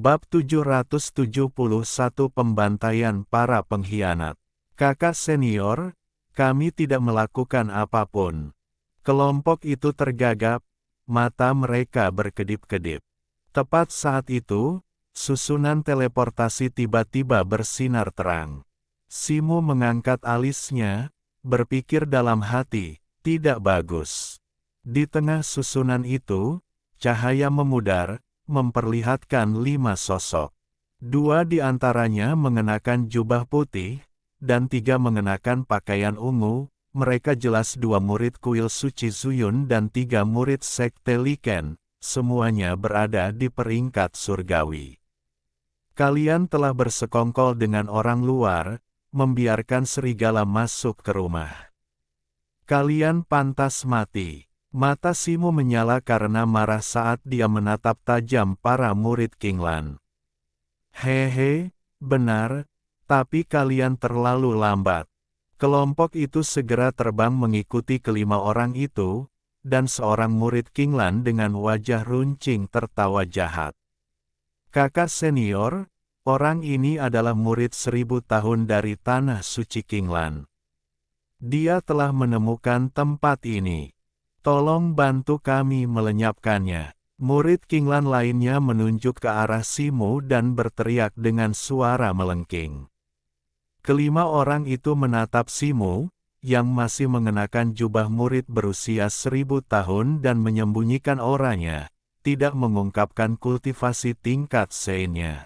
Bab 771 Pembantaian para pengkhianat. Kakak senior, kami tidak melakukan apapun. Kelompok itu tergagap, mata mereka berkedip-kedip. Tepat saat itu, susunan teleportasi tiba-tiba bersinar terang. Simo mengangkat alisnya, berpikir dalam hati, tidak bagus. Di tengah susunan itu, cahaya memudar, memperlihatkan 5 sosok. 2 di antaranya mengenakan jubah putih, dan 3 mengenakan pakaian ungu. Mereka jelas 2 murid kuil suci Zuyun dan 3 murid sekte Liken, semuanya berada di peringkat surgawi. Kalian telah bersekongkol dengan orang luar, membiarkan serigala masuk ke rumah. Kalian pantas mati. Mata Simo menyala karena marah saat dia menatap tajam para murid Qinglan. Hehe, benar, tapi kalian terlalu lambat. Kelompok itu segera terbang mengikuti kelima orang itu, dan seorang murid Qinglan dengan wajah runcing tertawa jahat. Kakak senior, orang ini adalah murid 1000 tahun dari tanah suci Qinglan. Dia telah menemukan tempat ini. Tolong bantu kami melenyapkannya. Murid Qinglan lainnya menunjuk ke arah Simo dan berteriak dengan suara melengking. Kelima orang itu menatap Simo, yang masih mengenakan jubah murid berusia 1000 tahun dan menyembunyikan auranya, tidak mengungkapkan kultivasi tingkat seinnya.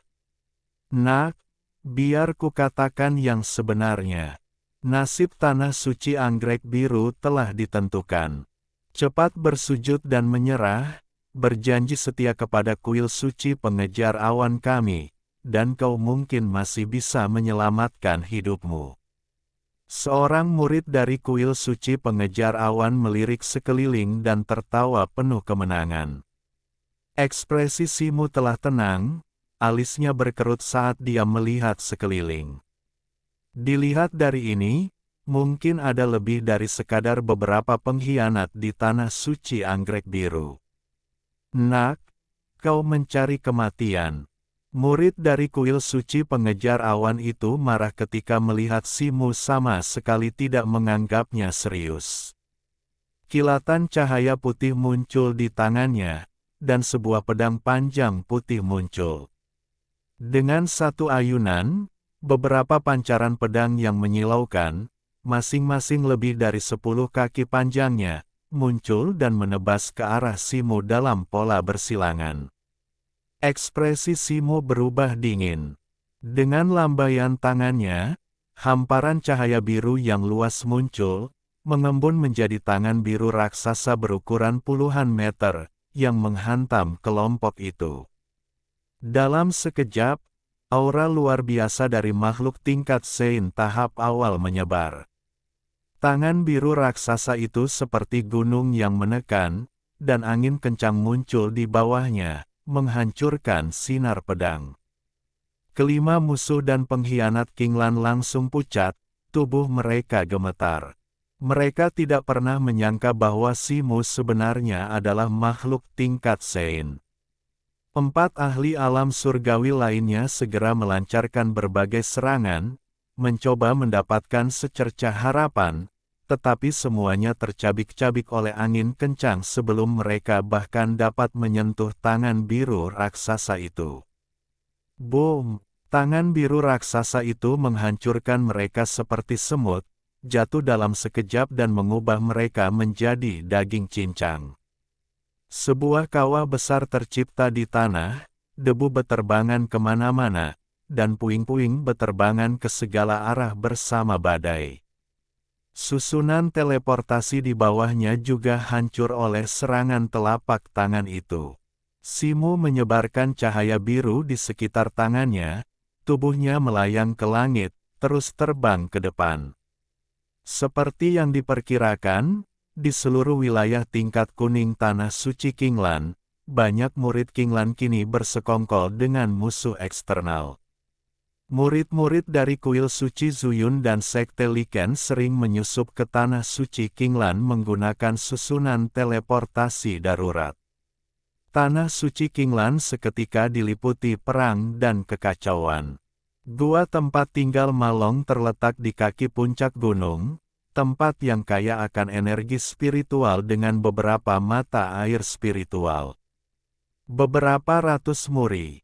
Nak, biar kukatakan yang sebenarnya. Nasib tanah suci anggrek biru telah ditentukan. Cepat bersujud dan menyerah, berjanji setia kepada kuil suci pengejar awan kami, dan kau mungkin masih bisa menyelamatkan hidupmu. Seorang murid dari kuil suci pengejar awan melirik sekeliling dan tertawa penuh kemenangan. Ekspresi Simo telah tenang, alisnya berkerut saat dia melihat sekeliling. Dilihat dari ini, mungkin ada lebih dari sekadar beberapa pengkhianat di tanah suci anggrek biru. Nak, kau mencari kematian. Murid dari kuil suci pengejar awan itu marah ketika melihat Simo sama sekali tidak menganggapnya serius. Kilatan cahaya putih muncul di tangannya, dan sebuah pedang panjang putih muncul. Dengan satu ayunan, beberapa pancaran pedang yang menyilaukan, masing-masing lebih dari 10 kaki panjangnya, muncul dan menebas ke arah Simo dalam pola bersilangan. Ekspresi Simo berubah dingin. Dengan lambaian tangannya, hamparan cahaya biru yang luas muncul, mengembun menjadi tangan biru raksasa berukuran puluhan meter, yang menghantam kelompok itu. Dalam sekejap, aura luar biasa dari makhluk tingkat Sein tahap awal menyebar. Tangan biru raksasa itu seperti gunung yang menekan, dan angin kencang muncul di bawahnya, menghancurkan sinar pedang. Kelima musuh dan pengkhianat Qinglan langsung pucat, tubuh mereka gemetar. Mereka tidak pernah menyangka bahwa Simo sebenarnya adalah makhluk tingkat Sein. 4 ahli alam surgawi lainnya segera melancarkan berbagai serangan, mencoba mendapatkan secercah harapan, tetapi semuanya tercabik-cabik oleh angin kencang sebelum mereka bahkan dapat menyentuh tangan biru raksasa itu. Boom! Tangan biru raksasa itu menghancurkan mereka seperti semut, jatuh dalam sekejap dan mengubah mereka menjadi daging cincang. Sebuah kawah besar tercipta di tanah, debu beterbangan kemana-mana, dan puing-puing beterbangan ke segala arah bersama badai. Susunan teleportasi di bawahnya juga hancur oleh serangan telapak tangan itu. Simo menyebarkan cahaya biru di sekitar tangannya, tubuhnya melayang ke langit, terus terbang ke depan. Seperti yang diperkirakan, di seluruh wilayah tingkat kuning tanah suci Qinglan, banyak murid Qinglan kini bersekongkol dengan musuh eksternal. Murid-murid dari kuil suci Zuyun dan sekte Liken sering menyusup ke tanah suci Qinglan menggunakan susunan teleportasi darurat. Tanah suci Qinglan seketika diliputi perang dan kekacauan. Gua tempat tinggal Ma Long terletak di kaki puncak gunung, tempat yang kaya akan energi spiritual dengan beberapa mata air spiritual. Beberapa ratus murid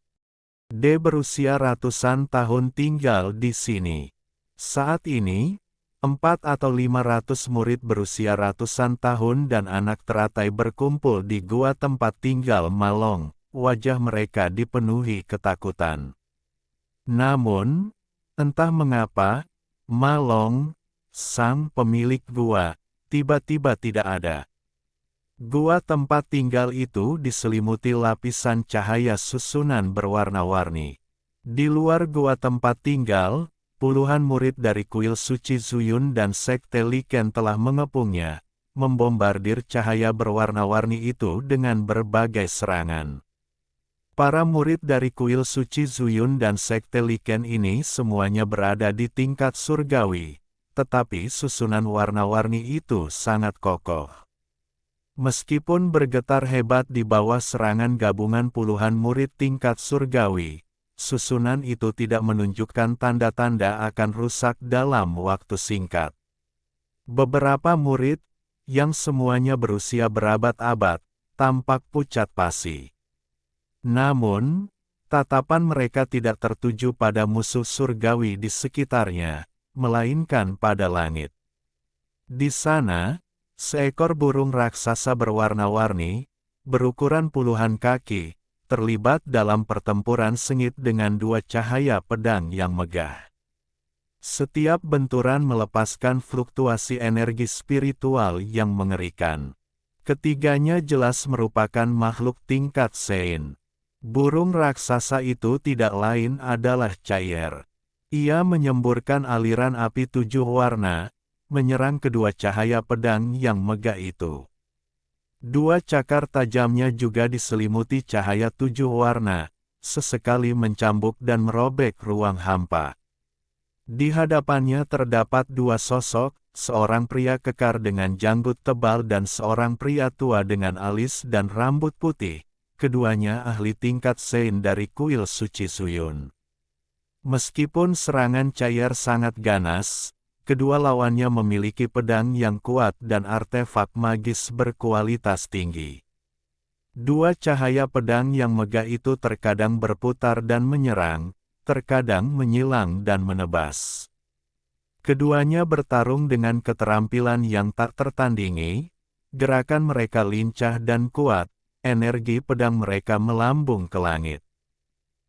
berusia ratusan tahun tinggal di sini. Saat ini, 4 atau 500 murid berusia ratusan tahun dan anak teratai berkumpul di gua tempat tinggal Ma Long. Wajah mereka dipenuhi ketakutan. Namun, entah mengapa, Ma Long, sang pemilik gua, tiba-tiba tidak ada. Gua tempat tinggal itu diselimuti lapisan cahaya susunan berwarna-warni. Di luar gua tempat tinggal, puluhan murid dari kuil suci Zuyun dan sekte Liken telah mengepungnya, membombardir cahaya berwarna-warni itu dengan berbagai serangan. Para murid dari kuil suci Zuyun dan sekte Liken ini semuanya berada di tingkat surgawi, tetapi susunan warna-warni itu sangat kokoh. Meskipun bergetar hebat di bawah serangan gabungan puluhan murid tingkat surgawi, susunan itu tidak menunjukkan tanda-tanda akan rusak dalam waktu singkat. Beberapa murid, yang semuanya berusia berabad-abad, tampak pucat pasi. Namun, tatapan mereka tidak tertuju pada musuh surgawi di sekitarnya, melainkan pada langit. Di sana, seekor burung raksasa berwarna-warni, berukuran puluhan kaki, terlibat dalam pertempuran sengit dengan 2 cahaya pedang yang megah. Setiap benturan melepaskan fluktuasi energi spiritual yang mengerikan. Ketiganya jelas merupakan makhluk tingkat Sein. Burung raksasa itu tidak lain adalah Cair. Ia menyemburkan aliran api 7 warna, menyerang kedua cahaya pedang yang megah itu. 2 cakar tajamnya juga diselimuti cahaya 7 warna, sesekali mencambuk dan merobek ruang hampa. Di hadapannya terdapat 2 sosok, seorang pria kekar dengan janggut tebal dan seorang pria tua dengan alis dan rambut putih, keduanya ahli tingkat Sein dari kuil suci Zuyun. Meskipun serangan Cair sangat ganas, kedua lawannya memiliki pedang yang kuat dan artefak magis berkualitas tinggi. 2 cahaya pedang yang megah itu terkadang berputar dan menyerang, terkadang menyilang dan menebas. Keduanya bertarung dengan keterampilan yang tak tertandingi, gerakan mereka lincah dan kuat, energi pedang mereka melambung ke langit.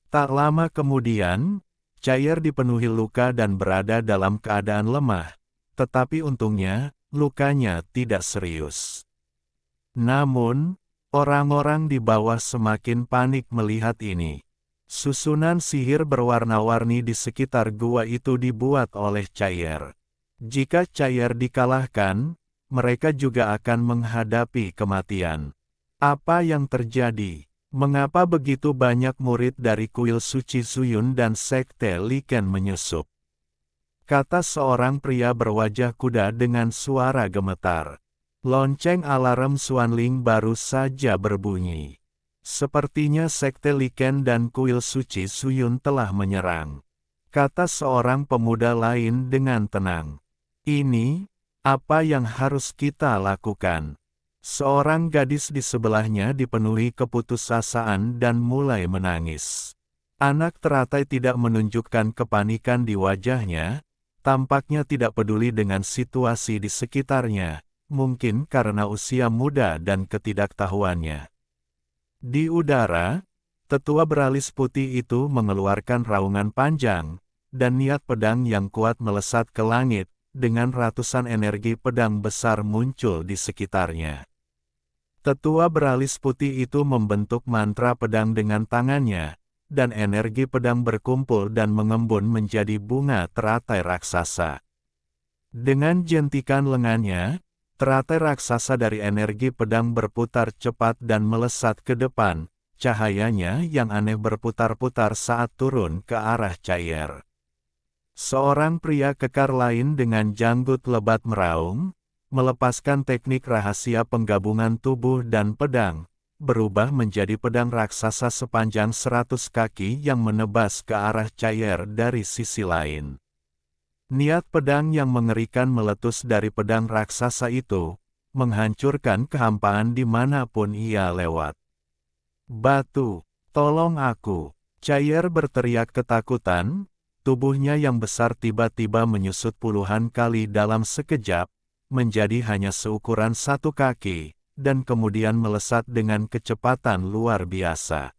Tak lama kemudian, Cair dipenuhi luka dan berada dalam keadaan lemah, tetapi untungnya, lukanya tidak serius. Namun, orang-orang di bawah semakin panik melihat ini. Susunan sihir berwarna-warni di sekitar gua itu dibuat oleh Cair. Jika Cair dikalahkan, mereka juga akan menghadapi kematian. Apa yang terjadi? Mengapa begitu banyak murid dari kuil suci Zuyun dan sekte Liken menyusup? Kata seorang pria berwajah kuda dengan suara gemetar. Lonceng alarm Xuanling baru saja berbunyi. Sepertinya sekte Liken dan kuil suci Zuyun telah menyerang. Kata seorang pemuda lain dengan tenang. Ini, apa yang harus kita lakukan? Seorang gadis di sebelahnya dipenuhi keputusasaan dan mulai menangis. Anak teratai tidak menunjukkan kepanikan di wajahnya, tampaknya tidak peduli dengan situasi di sekitarnya, mungkin karena usia muda dan ketidaktahuannya. Di udara, tetua beralis putih itu mengeluarkan raungan panjang, dan niat pedang yang kuat melesat ke langit, dengan ratusan energi pedang besar muncul di sekitarnya. Tetua beralis putih itu membentuk mantra pedang dengan tangannya, dan energi pedang berkumpul dan mengembun menjadi bunga teratai raksasa. Dengan jentikan lengannya, teratai raksasa dari energi pedang berputar cepat dan melesat ke depan, cahayanya yang aneh berputar-putar saat turun ke arah Cair. Seorang pria kekar lain dengan janggut lebat meraung, melepaskan teknik rahasia penggabungan tubuh dan pedang, berubah menjadi pedang raksasa sepanjang 100 kaki yang menebas ke arah Chaeyer dari sisi lain. Niat pedang yang mengerikan meletus dari pedang raksasa itu, menghancurkan kehampaan dimanapun ia lewat. "Batu, tolong aku!" Chaeyer berteriak ketakutan, tubuhnya yang besar tiba-tiba menyusut puluhan kali dalam sekejap, menjadi hanya seukuran 1 kaki, dan kemudian melesat dengan kecepatan luar biasa.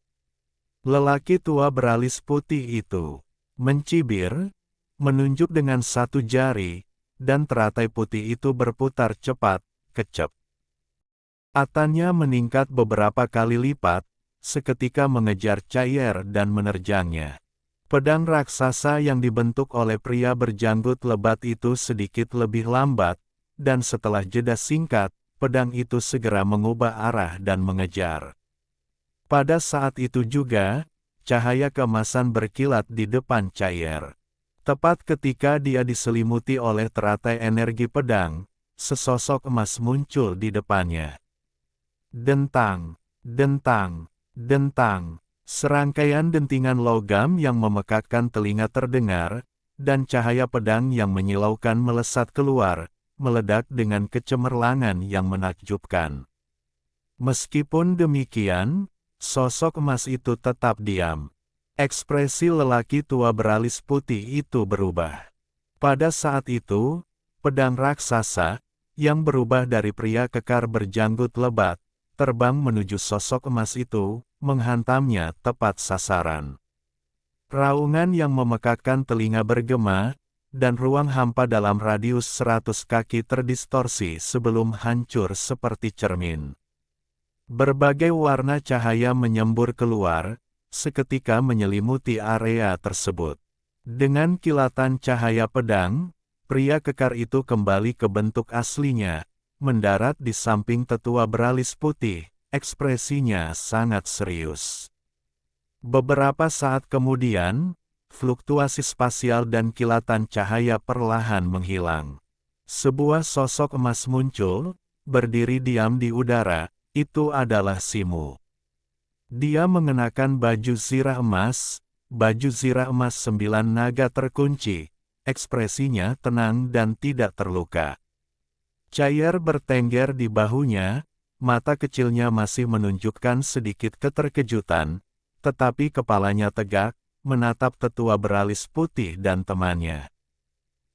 Lelaki tua beralis putih itu mencibir, menunjuk dengan 1 jari, dan teratai putih itu berputar cepat, kecep. Atannya meningkat beberapa kali lipat, seketika mengejar Chaeyer dan menerjangnya. Pedang raksasa yang dibentuk oleh pria berjanggut lebat itu sedikit lebih lambat, dan setelah jeda singkat, pedang itu segera mengubah arah dan mengejar. Pada saat itu juga, cahaya keemasan berkilat di depan Chaeyer. Tepat ketika dia diselimuti oleh teratai energi pedang, sesosok emas muncul di depannya. Dentang, dentang, dentang. Serangkaian dentingan logam yang memekakkan telinga terdengar, dan cahaya pedang yang menyilaukan melesat keluar, meledak dengan kecemerlangan yang menakjubkan. Meskipun demikian, sosok emas itu tetap diam. Ekspresi lelaki tua beralis putih itu berubah. Pada saat itu, pedang raksasa, yang berubah dari pria kekar berjanggut lebat, terbang menuju sosok emas itu, menghantamnya tepat sasaran. Raungan yang memekakkan telinga bergema, dan ruang hampa dalam radius 100 kaki terdistorsi sebelum hancur seperti cermin. Berbagai warna cahaya menyembur keluar, seketika menyelimuti area tersebut. Dengan kilatan cahaya pedang, pria kekar itu kembali ke bentuk aslinya, mendarat di samping tetua beralis putih. Ekspresinya sangat serius. Beberapa saat kemudian, fluktuasi spasial dan kilatan cahaya perlahan menghilang. Sebuah sosok emas muncul, berdiri diam di udara, itu adalah Simu. Dia mengenakan baju zirah emas 9 naga terkunci, ekspresinya tenang dan tidak terluka. Chaeyer bertengger di bahunya, mata kecilnya masih menunjukkan sedikit keterkejutan, tetapi kepalanya tegak, menatap tetua beralis putih dan temannya.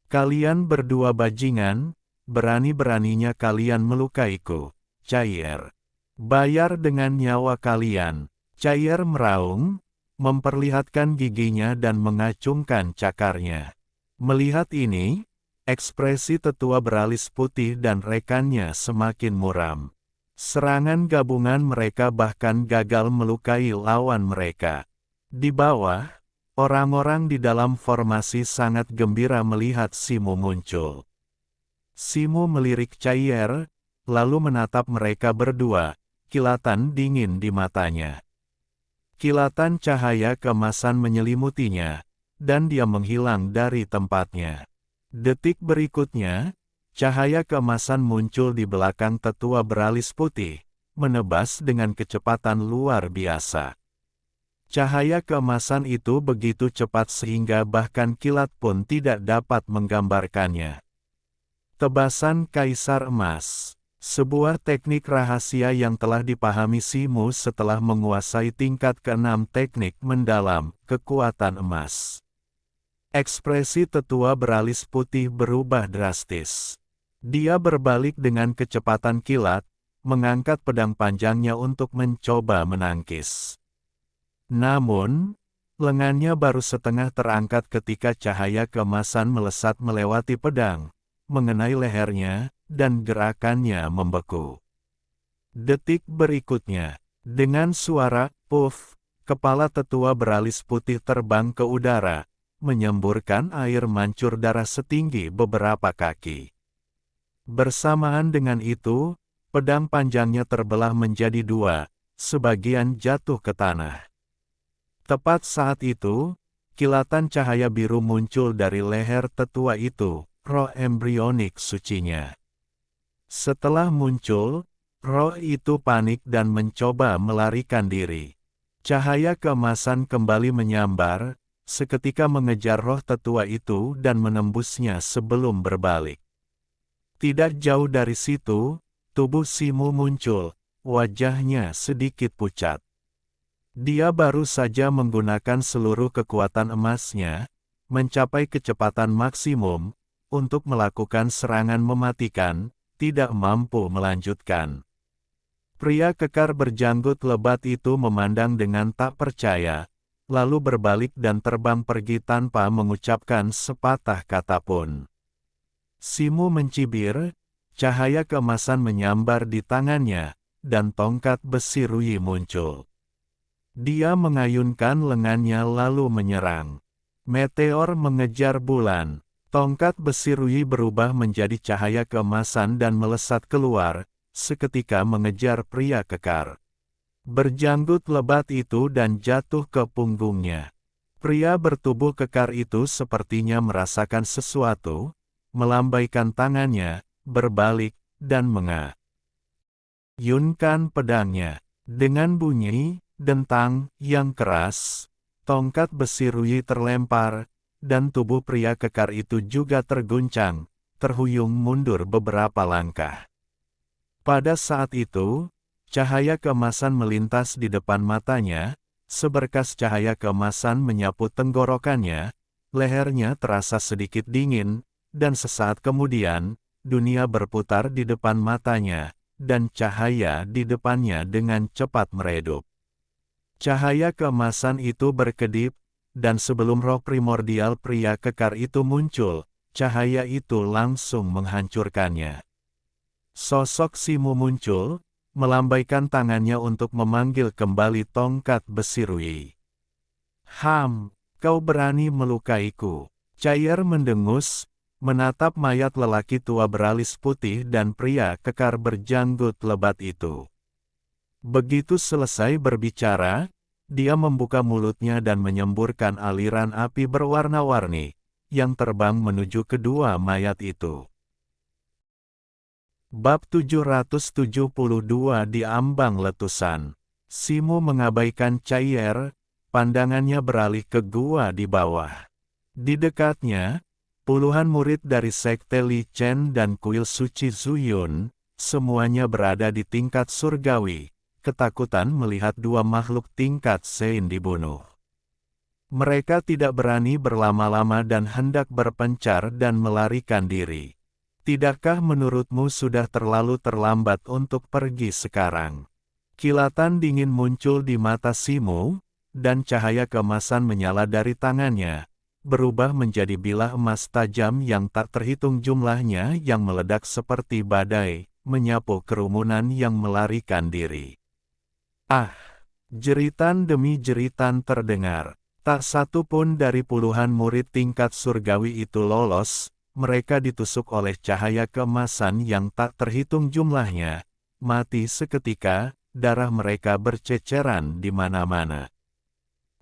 "Kalian berdua bajingan, berani-beraninya kalian melukaiku, Chaeyer. Bayar dengan nyawa kalian." Chaeyer meraung, memperlihatkan giginya dan mengacungkan cakarnya. Melihat ini, ekspresi tetua beralis putih dan rekannya semakin muram. Serangan gabungan mereka bahkan gagal melukai lawan mereka. Di bawah, orang-orang di dalam formasi sangat gembira melihat Simu muncul. Simu melirik Chaeyer, lalu menatap mereka berdua, kilatan dingin di matanya. Kilatan cahaya keemasan menyelimutinya, dan dia menghilang dari tempatnya. Detik berikutnya, cahaya keemasan muncul di belakang tetua beralis putih, menebas dengan kecepatan luar biasa. Cahaya keemasan itu begitu cepat sehingga bahkan kilat pun tidak dapat menggambarkannya. Tebasan Kaisar Emas, sebuah teknik rahasia yang telah dipahami Simu setelah menguasai tingkat ke-6 teknik mendalam, kekuatan emas. Ekspresi tetua beralis putih berubah drastis. Dia berbalik dengan kecepatan kilat, mengangkat pedang panjangnya untuk mencoba menangkis. Namun, lengannya baru setengah terangkat ketika cahaya keemasan melesat melewati pedang, mengenai lehernya, dan gerakannya membeku. Detik berikutnya, dengan suara "puff", kepala tetua beralis putih terbang ke udara, menyemburkan air mancur darah setinggi beberapa kaki. Bersamaan dengan itu, pedang panjangnya terbelah menjadi 2, sebagian jatuh ke tanah. Tepat saat itu, kilatan cahaya biru muncul dari leher tetua itu, roh embrionik sucinya. Setelah muncul, Roh itu panik dan mencoba melarikan diri. Cahaya keemasan kembali menyambar, seketika mengejar roh tetua itu dan menembusnya sebelum berbalik. Tidak jauh dari situ, tubuh Simu muncul, wajahnya sedikit pucat. Dia baru saja menggunakan seluruh kekuatan emasnya, mencapai kecepatan maksimum, untuk melakukan serangan mematikan, tidak mampu melanjutkan. Pria kekar berjanggut lebat itu memandang dengan tak percaya, lalu berbalik dan terbang pergi tanpa mengucapkan sepatah kata pun. Simu mencibir, cahaya keemasan menyambar di tangannya, dan tongkat besi Rui muncul. Dia mengayunkan lengannya lalu menyerang. Meteor mengejar bulan. Tongkat besi Rui berubah menjadi cahaya keemasan dan melesat keluar, seketika mengejar pria kekar. Berjanggut lebat itu dan jatuh ke punggungnya. Pria bertubuh kekar itu sepertinya merasakan sesuatu, melambaikan tangannya, berbalik, dan mengayunkan pedangnya. Dengan bunyi dentang yang keras, tongkat besi Rui terlempar, dan tubuh pria kekar itu juga terguncang, terhuyung mundur beberapa langkah. Pada saat itu, cahaya keemasan melintas di depan matanya, seberkas cahaya keemasan menyapu tenggorokannya, lehernya terasa sedikit dingin, dan sesaat kemudian, dunia berputar di depan matanya, dan cahaya di depannya dengan cepat meredup. Cahaya keemasan itu berkedip, dan sebelum roh primordial pria kekar itu muncul, cahaya itu langsung menghancurkannya. Sosok Simu muncul, melambaikan tangannya untuk memanggil kembali tongkat besi Rui. Kau berani melukaiku." Cair mendengus, menatap mayat lelaki tua beralis putih dan pria kekar berjanggut lebat itu. Begitu selesai berbicara, dia membuka mulutnya dan menyemburkan aliran api berwarna-warni, yang terbang menuju kedua mayat itu. Bab 772 di ambang letusan. Simu mengabaikan Cair, pandangannya beralih ke gua di bawah. Di dekatnya, puluhan murid dari Sekte Li Chen dan Kuil Suci Zuyun, semuanya berada di tingkat surgawi, ketakutan melihat dua makhluk tingkat Sein dibunuh. Mereka tidak berani berlama-lama dan hendak berpencar dan melarikan diri. Tidakkah menurutmu sudah terlalu terlambat untuk pergi sekarang? Kilatan dingin muncul di mata Simu, dan cahaya keemasan menyala dari tangannya, berubah menjadi bilah emas tajam yang tak terhitung jumlahnya yang meledak seperti badai, menyapu kerumunan yang melarikan diri. Jeritan demi jeritan terdengar. Tak satu pun dari puluhan murid tingkat surgawi itu lolos, mereka ditusuk oleh cahaya keemasan yang tak terhitung jumlahnya, mati seketika, darah mereka berceceran di mana-mana.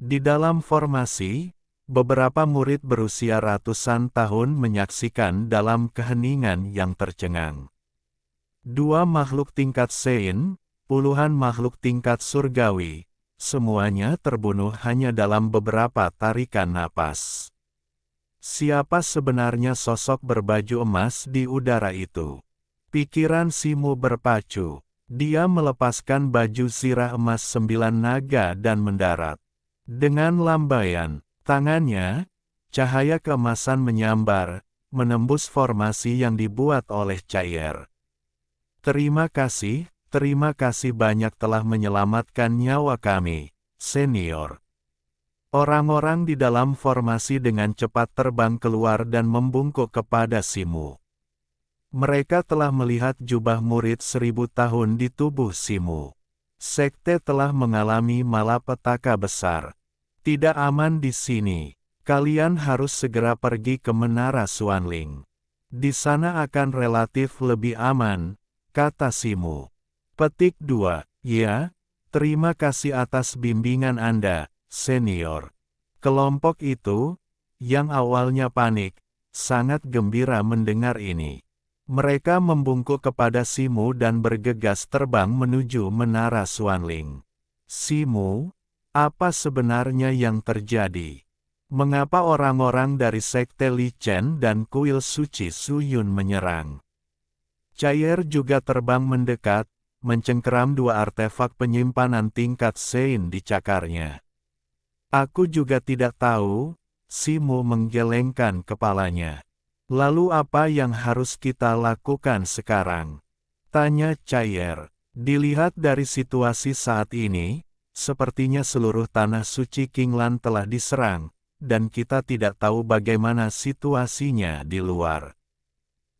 Di dalam formasi, beberapa murid berusia ratusan tahun menyaksikan dalam keheningan yang tercengang. Dua makhluk tingkat Sein, puluhan makhluk tingkat surgawi, semuanya terbunuh hanya dalam beberapa tarikan napas. Siapa sebenarnya sosok berbaju emas di udara itu? Pikiran Simu berpacu. Dia melepaskan baju zirah emas 9 naga dan mendarat. Dengan lambaian tangannya, cahaya keemasan menyambar, menembus formasi yang dibuat oleh Cair. Terima kasih banyak telah menyelamatkan nyawa kami, senior. Orang-orang di dalam formasi dengan cepat terbang keluar dan membungkuk kepada Simu. Mereka telah melihat jubah murid 1000 tahun di tubuh Simu. Sekte telah mengalami malapetaka besar. Tidak aman di sini. Kalian harus segera pergi ke Menara Xuanling. Di sana akan relatif lebih aman, kata Simu. Petik 2. Ya, terima kasih atas bimbingan Anda, senior. Kelompok itu, yang awalnya panik, sangat gembira mendengar ini. Mereka membungkuk kepada Simu dan bergegas terbang menuju Menara Xuanling. Simu, apa sebenarnya yang terjadi? Mengapa orang-orang dari Sekte Li Chen dan Kuil Suci Suyun menyerang? Cair juga terbang mendekat, mencengkeram dua artefak penyimpanan tingkat Sein di cakarnya. Aku juga tidak tahu, Simu menggelengkan kepalanya. Lalu apa yang harus kita lakukan sekarang? Tanya Cair. Dilihat dari situasi saat ini, sepertinya seluruh tanah suci Qinglan telah diserang, dan kita tidak tahu bagaimana situasinya di luar.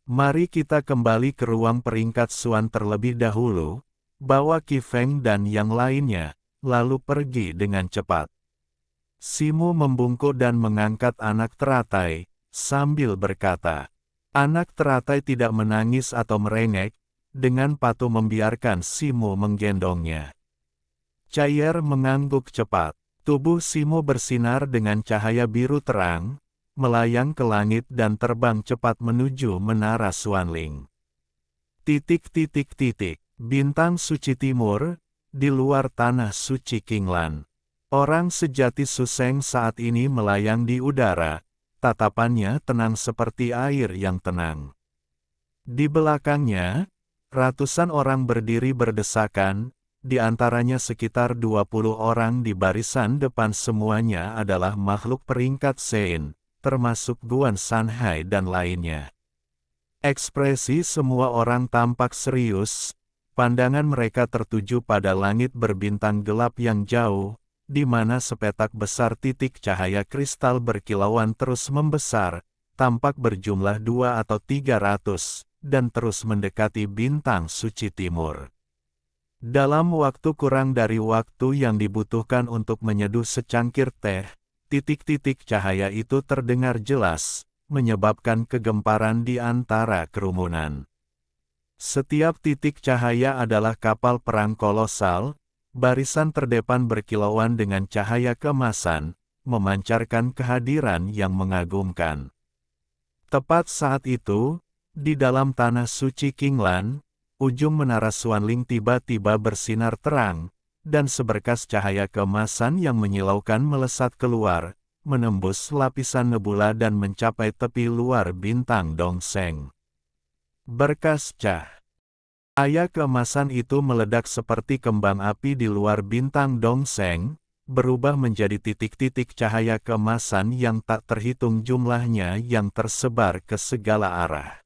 Mari kita kembali ke ruang peringkat Xuan terlebih dahulu, bawa Qi Feng dan yang lainnya, lalu pergi dengan cepat. Simu membungkuk dan mengangkat anak teratai, sambil berkata, anak teratai tidak menangis atau merengek, dengan patuh membiarkan Simu menggendongnya. Cair mengangguk cepat. Tubuh Simu bersinar dengan cahaya biru terang, melayang ke langit dan terbang cepat menuju Menara Xuanling. Bintang suci timur, di luar tanah suci Qinglan. Orang sejati Suseng saat ini melayang di udara, tatapannya tenang seperti air yang tenang. Di belakangnya, ratusan orang berdiri berdesakan, di antaranya sekitar 20 orang di barisan depan semuanya adalah makhluk peringkat Sein, termasuk Guan Sanhai dan lainnya. Ekspresi semua orang tampak serius, pandangan mereka tertuju pada langit berbintang gelap yang jauh, di mana sepetak besar titik cahaya kristal berkilauan terus membesar, tampak berjumlah 2 atau 300, dan terus mendekati bintang suci timur. Dalam waktu kurang dari waktu yang dibutuhkan untuk menyeduh secangkir teh, titik-titik cahaya itu terdengar jelas, menyebabkan kegemparan di antara kerumunan. Setiap titik cahaya adalah kapal perang kolosal, barisan terdepan berkilauan dengan cahaya keemasan, memancarkan kehadiran yang mengagumkan. Tepat saat itu, di dalam tanah suci Qinglan, ujung Menara Xuanling tiba-tiba bersinar terang, dan seberkas cahaya keemasan yang menyilaukan melesat keluar, menembus lapisan nebula dan mencapai tepi luar bintang Dongseng. Berkas cahaya keemasan itu meledak seperti kembang api di luar bintang Dongseng, berubah menjadi titik-titik cahaya keemasan yang tak terhitung jumlahnya yang tersebar ke segala arah.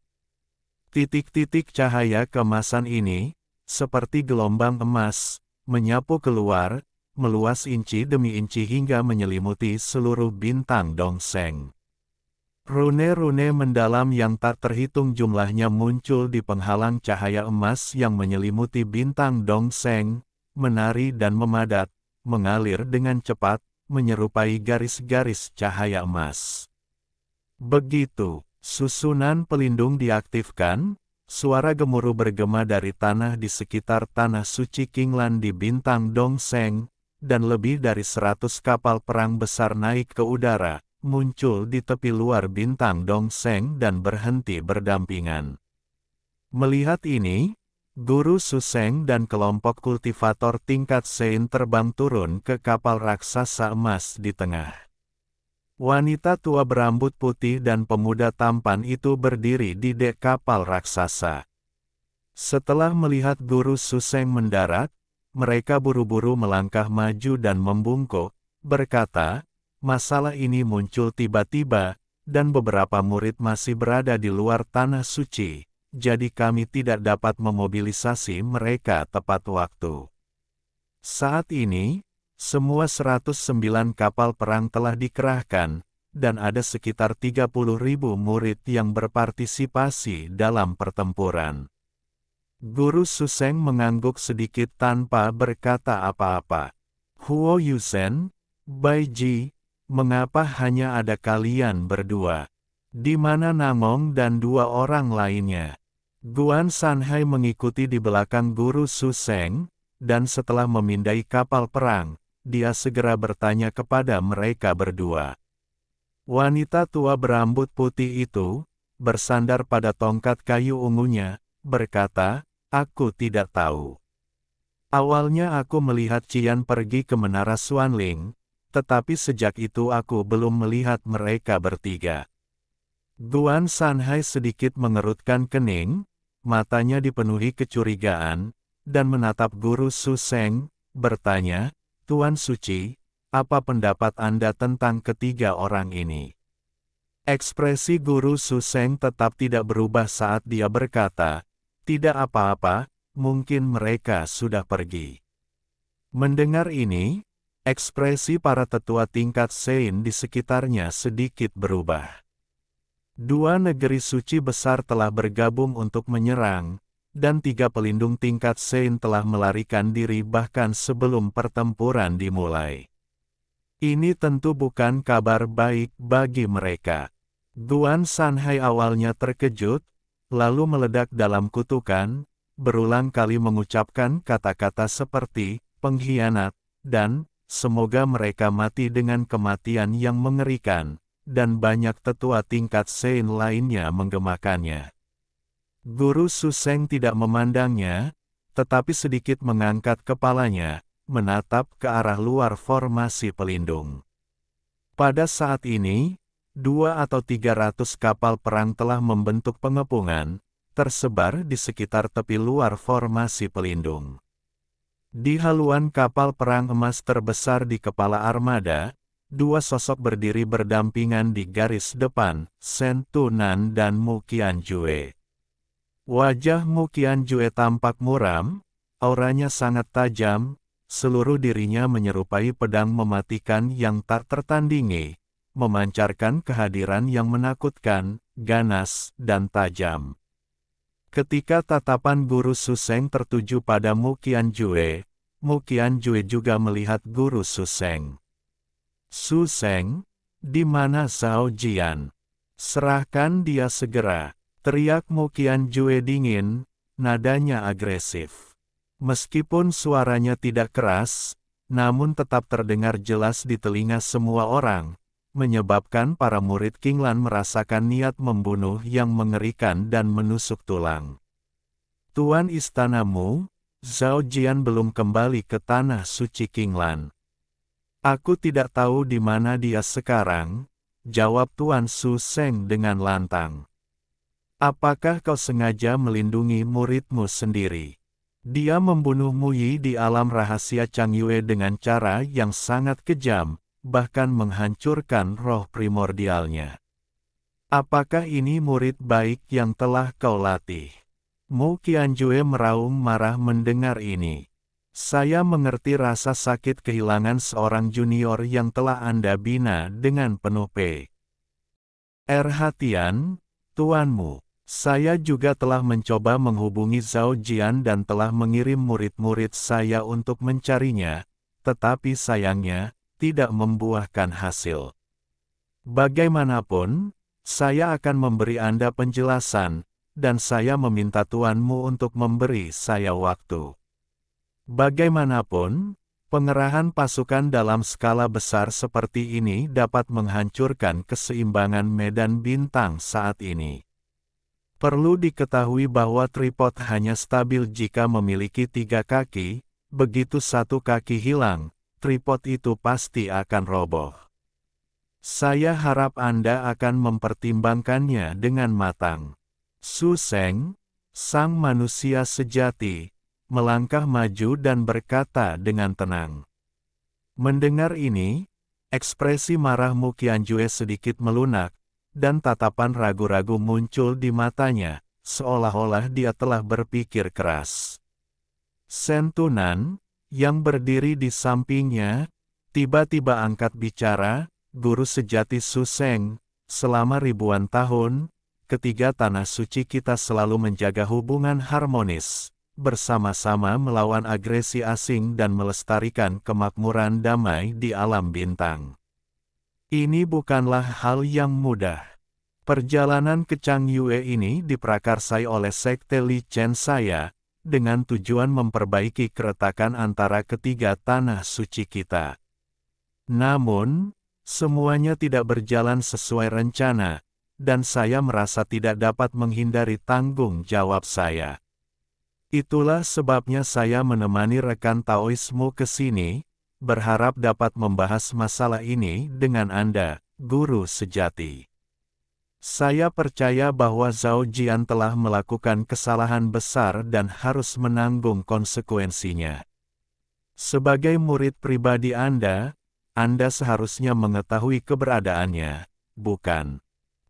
Titik-titik cahaya keemasan ini, seperti gelombang emas, menyapu keluar, meluas inci demi inci hingga menyelimuti seluruh bintang Dongseng. Rune-rune mendalam yang tak terhitung jumlahnya muncul di penghalang cahaya emas yang menyelimuti bintang Dongseng, menari dan memadat, mengalir dengan cepat, menyerupai garis-garis cahaya emas. Begitu susunan pelindung diaktifkan, suara gemuruh bergema dari tanah di sekitar tanah suci Qinglan di bintang Dongseng, dan lebih dari 100 kapal perang besar naik ke udara, muncul di tepi luar bintang Dongseng dan berhenti berdampingan. Melihat ini, Guru Suseng dan kelompok kultivator tingkat Sein terbang turun ke kapal raksasa emas di tengah. Wanita tua berambut putih dan pemuda tampan itu berdiri di dek kapal raksasa. Setelah melihat Guru Suseng mendarat, mereka buru-buru melangkah maju dan membungkuk, berkata, masalah ini muncul tiba-tiba, dan beberapa murid masih berada di luar tanah suci, jadi kami tidak dapat memobilisasi mereka tepat waktu. Saat ini, semua 109 kapal perang telah dikerahkan, dan ada sekitar 30.000 murid yang berpartisipasi dalam pertempuran. Guru Suseng mengangguk sedikit tanpa berkata apa-apa. Huo Yusen, Bai Ji, mengapa hanya ada kalian berdua? Di mana Namong dan 2 orang lainnya? Guan Sanhai mengikuti di belakang Guru Suseng, dan setelah memindai kapal perang, dia segera bertanya kepada mereka berdua. Wanita tua berambut putih itu, bersandar pada tongkat kayu ungunya, berkata, "Aku tidak tahu. Awalnya aku melihat Qian pergi ke Menara Xuanling, tetapi sejak itu aku belum melihat mereka bertiga." Guan Sanhai sedikit mengerutkan kening, matanya dipenuhi kecurigaan, dan menatap Guru Su Seng, bertanya, "Tuan Suci, apa pendapat Anda tentang ketiga orang ini?" Ekspresi Guru Su Seng tetap tidak berubah saat dia berkata, "Tidak apa-apa, mungkin mereka sudah pergi." Mendengar ini, ekspresi para tetua tingkat Sein di sekitarnya sedikit berubah. Dua negeri suci besar telah bergabung untuk menyerang, dan tiga pelindung tingkat Sein telah melarikan diri bahkan sebelum pertempuran dimulai. Ini tentu bukan kabar baik bagi mereka. Guan Sanhai awalnya terkejut, lalu meledak dalam kutukan, berulang kali mengucapkan kata-kata seperti, "pengkhianat," dan, "semoga mereka mati dengan kematian yang mengerikan," dan banyak tetua tingkat Sein lainnya menggemakannya. Guru Su Seng tidak memandangnya, tetapi sedikit mengangkat kepalanya, menatap ke arah luar formasi pelindung. Pada saat ini, 200 atau 300 kapal perang telah membentuk pengepungan, tersebar di sekitar tepi luar formasi pelindung. Di haluan kapal perang emas terbesar di kepala armada, dua sosok berdiri berdampingan di garis depan, Shen Tunan dan Mu Qianjue. Wajah Mu Qianjue tampak muram, auranya sangat tajam, seluruh dirinya menyerupai pedang mematikan yang tak tertandingi, memancarkan kehadiran yang menakutkan, ganas, dan tajam. Ketika tatapan Guru Su Seng tertuju pada Mu Qianjue juga melihat Guru Su Seng. "Su Seng, di mana Zhao Jian? Serahkan dia segera," teriak Mu Qianjue dingin, nadanya agresif. Meskipun suaranya tidak keras, namun tetap terdengar jelas di telinga semua orang, menyebabkan para murid Qinglan merasakan niat membunuh yang mengerikan dan menusuk tulang. "Tuan istanamu, Zhao Jian belum kembali ke tanah suci Qinglan. Aku tidak tahu di mana dia sekarang," jawab Tuan Su Seng dengan lantang. "Apakah kau sengaja melindungi muridmu sendiri? Dia membunuh Mu Yi di alam rahasia Changyue dengan cara yang sangat kejam, bahkan menghancurkan roh primordialnya. Apakah ini murid baik yang telah kau latih?" Mu Qianjue meraung marah mendengar ini. "Saya mengerti rasa sakit kehilangan seorang junior yang telah Anda bina dengan penuh perhatian, tuanmu. Saya juga telah mencoba menghubungi Zhao Jian dan telah mengirim murid-murid saya untuk mencarinya, tetapi sayangnya, tidak membuahkan hasil. Bagaimanapun, saya akan memberi Anda penjelasan, dan saya meminta tuanmu untuk memberi saya waktu. Bagaimanapun, pengerahan pasukan dalam skala besar seperti ini dapat menghancurkan keseimbangan medan bintang saat ini. Perlu diketahui bahwa tripod hanya stabil jika memiliki 3 kaki, begitu satu kaki hilang, tripod itu pasti akan roboh. Saya harap Anda akan mempertimbangkannya dengan matang." Su Seng, sang manusia sejati, melangkah maju dan berkata dengan tenang. Mendengar ini, ekspresi marah Mu Qianjue sedikit melunak, dan tatapan ragu-ragu muncul di matanya, seolah-olah dia telah berpikir keras. Shen Tunan, yang berdiri di sampingnya, tiba-tiba angkat bicara, "Guru sejati Su Seng, selama ribuan tahun, ketiga tanah suci kita selalu menjaga hubungan harmonis, bersama-sama melawan agresi asing dan melestarikan kemakmuran damai di alam bintang. Ini bukanlah hal yang mudah. Perjalanan ke Changyue ini diprakarsai oleh Sekte Li Chen saya, dengan tujuan memperbaiki keretakan antara ketiga tanah suci kita. Namun, semuanya tidak berjalan sesuai rencana, dan saya merasa tidak dapat menghindari tanggung jawab saya. Itulah sebabnya saya menemani rekan Taoisme ke sini, berharap dapat membahas masalah ini dengan Anda, guru sejati. Saya percaya bahwa Zhao Jian telah melakukan kesalahan besar dan harus menanggung konsekuensinya. Sebagai murid pribadi Anda seharusnya mengetahui keberadaannya, bukan?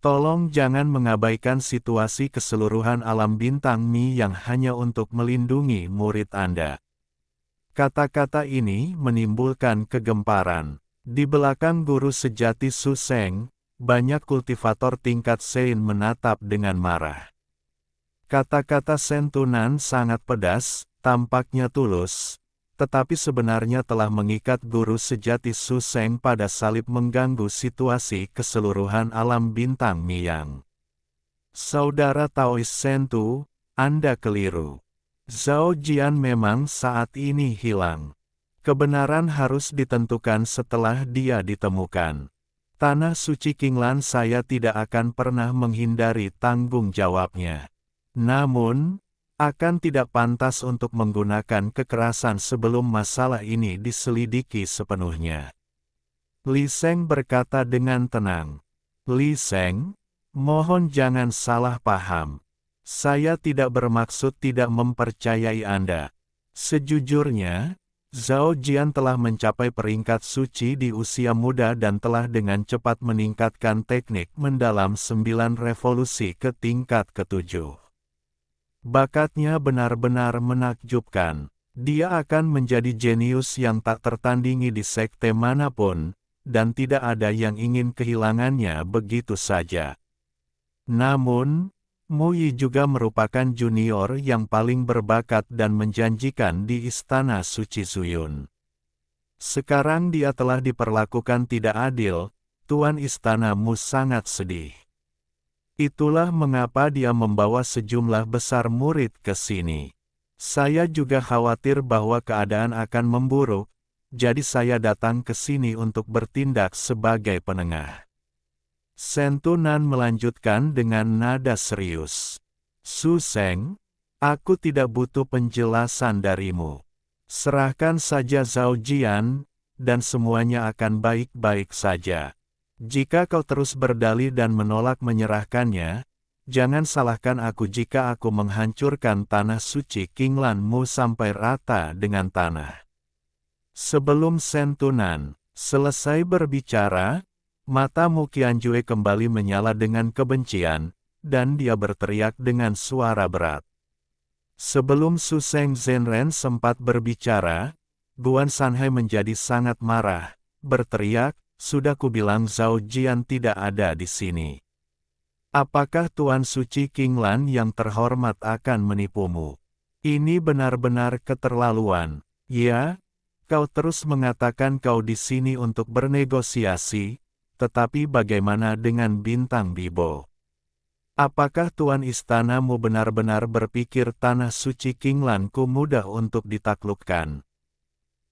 Tolong jangan mengabaikan situasi keseluruhan alam bintang Mi yang hanya untuk melindungi murid Anda. Kata-kata ini menimbulkan kegemparan. Di belakang guru sejati Su Seng, banyak kultivator tingkat Sein menatap dengan marah. Kata-kata sentunan sangat pedas, tampaknya tulus, tetapi sebenarnya telah mengikat guru sejati Su Seng pada salib mengganggu situasi keseluruhan alam bintang Miang. Saudara Taois Sentu, Anda keliru. Zhao Jian memang saat ini hilang. Kebenaran harus ditentukan setelah dia ditemukan. Tanah suci Qinglan saya tidak akan pernah menghindari tanggung jawabnya. Namun, akan tidak pantas untuk menggunakan kekerasan sebelum masalah ini diselidiki sepenuhnya. Li Seng berkata dengan tenang. Li Seng, mohon jangan salah paham. Saya tidak bermaksud tidak mempercayai Anda. Sejujurnya, Zhao Jian telah mencapai peringkat suci di usia muda dan telah dengan cepat meningkatkan teknik mendalam 9 revolusi ke tingkat ke-7. Bakatnya benar-benar menakjubkan. Dia akan menjadi jenius yang tak tertandingi di sekte manapun, dan tidak ada yang ingin kehilangannya begitu saja. Namun, Mu Yi juga merupakan junior yang paling berbakat dan menjanjikan di Istana Suci Zuyun. Sekarang dia telah diperlakukan tidak adil, Tuan Istana Mu sangat sedih. Itulah mengapa dia membawa sejumlah besar murid ke sini. Saya juga khawatir bahwa keadaan akan memburuk, jadi saya datang ke sini untuk bertindak sebagai penengah. Sentunan melanjutkan dengan nada serius. Su Seng, aku tidak butuh penjelasan darimu. Serahkan saja Zhao Jian, dan semuanya akan baik-baik saja. Jika kau terus berdalih dan menolak menyerahkannya, jangan salahkan aku jika aku menghancurkan tanah suci Qinglanmu sampai rata dengan tanah. Sebelum sentunan selesai berbicara, mata Mu Qianjue kembali menyala dengan kebencian, dan dia berteriak dengan suara berat. Sebelum Su Seng Zhenren sempat berbicara, Guan Sanhai menjadi sangat marah, berteriak, sudah kubilang Zhao Jian tidak ada di sini. Apakah Tuan Suci Qinglan yang terhormat akan menipumu? Ini benar-benar keterlaluan. Ya, kau terus mengatakan kau di sini untuk bernegosiasi, tetapi bagaimana dengan Bintang Bibo? Apakah Tuan Istanamu benar-benar berpikir tanah suci Qinglanku mudah untuk ditaklukkan?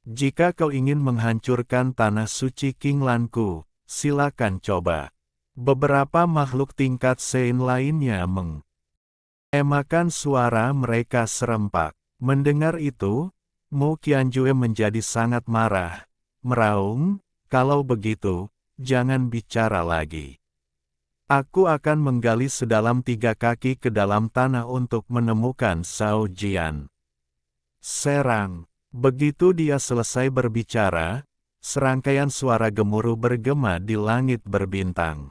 Jika kau ingin menghancurkan tanah suci Qinglanku, silakan coba. Beberapa makhluk tingkat Sein lainnya mengemakan suara mereka serempak. Mendengar itu, Mu Qianjue menjadi sangat marah, meraung, kalau begitu, jangan bicara lagi. Aku akan menggali sedalam 3 kaki ke dalam tanah untuk menemukan Zhao Jian. Serang. Begitu dia selesai berbicara, serangkaian suara gemuruh bergema di langit berbintang.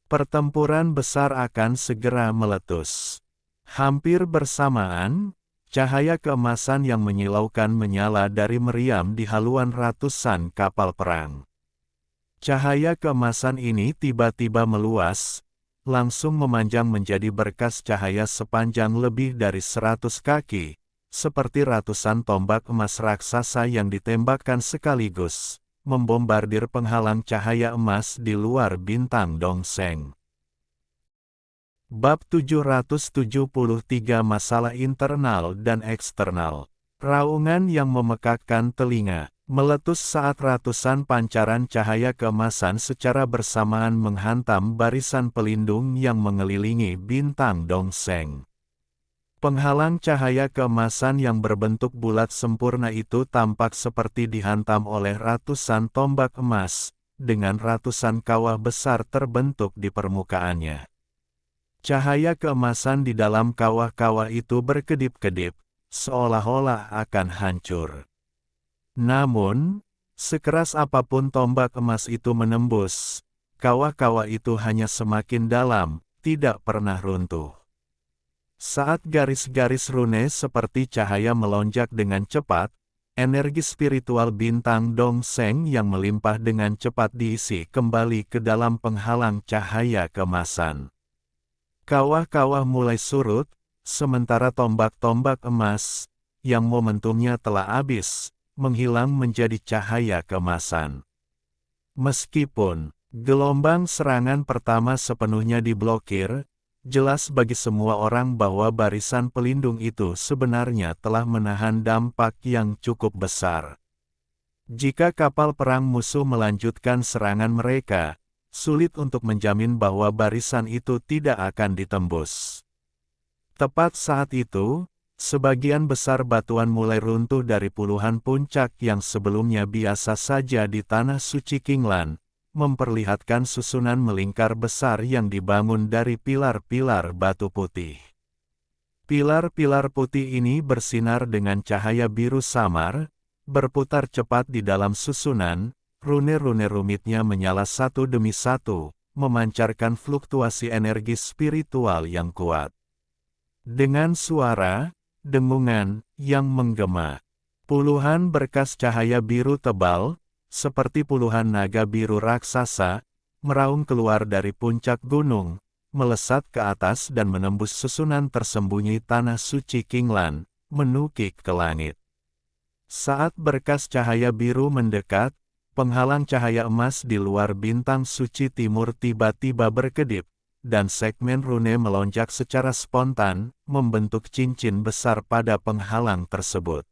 Pertempuran besar akan segera meletus. Hampir bersamaan, cahaya keemasan yang menyilaukan menyala dari meriam di haluan ratusan kapal perang. Cahaya keemasan ini tiba-tiba meluas, langsung memanjang menjadi berkas cahaya sepanjang lebih dari 100 kaki, seperti ratusan tombak emas raksasa yang ditembakkan sekaligus, membombardir penghalang cahaya emas di luar bintang Dongseng. Bab 773 Masalah internal dan eksternal. Raungan yang memekakkan telinga. meletus saat ratusan pancaran cahaya keemasan secara bersamaan menghantam barisan pelindung yang mengelilingi bintang Dongseng. Penghalang cahaya keemasan yang berbentuk bulat sempurna itu tampak seperti dihantam oleh ratusan tombak emas, dengan ratusan kawah besar terbentuk di permukaannya. Cahaya keemasan di dalam kawah-kawah itu berkedip-kedip, seolah-olah akan hancur. Namun, sekeras apapun tombak emas itu menembus, kawah-kawah itu hanya semakin dalam, tidak pernah runtuh. Saat garis-garis rune seperti cahaya melonjak dengan cepat, energi spiritual bintang Dongseng yang melimpah dengan cepat diisi kembali ke dalam penghalang cahaya keemasan. Kawah-kawah mulai surut, sementara tombak-tombak emas, yang momentumnya telah habis, menghilang menjadi cahaya keemasan. Meskipun gelombang serangan pertama sepenuhnya diblokir, jelas bagi semua orang bahwa barisan pelindung itu sebenarnya telah menahan dampak yang cukup besar. Jika kapal perang musuh melanjutkan serangan mereka, sulit untuk menjamin bahwa barisan itu tidak akan ditembus. Tepat saat itu, sebagian besar batuan mulai runtuh dari puluhan puncak yang sebelumnya biasa saja di tanah suci Qinglan, memperlihatkan susunan melingkar besar yang dibangun dari pilar-pilar batu putih. Pilar-pilar putih ini bersinar dengan cahaya biru samar, berputar cepat di dalam susunan, rune-rune rumitnya menyala satu demi satu, memancarkan fluktuasi energi spiritual yang kuat. Dengan suara dengungan yang menggema, puluhan berkas cahaya biru tebal, seperti puluhan naga biru raksasa, meraung keluar dari puncak gunung, melesat ke atas dan menembus susunan tersembunyi tanah suci Qinglan, menukik ke langit. Saat berkas cahaya biru mendekat, penghalang cahaya emas di luar bintang suci timur tiba-tiba berkedip, dan segmen rune melonjak secara spontan, membentuk cincin besar pada penghalang tersebut.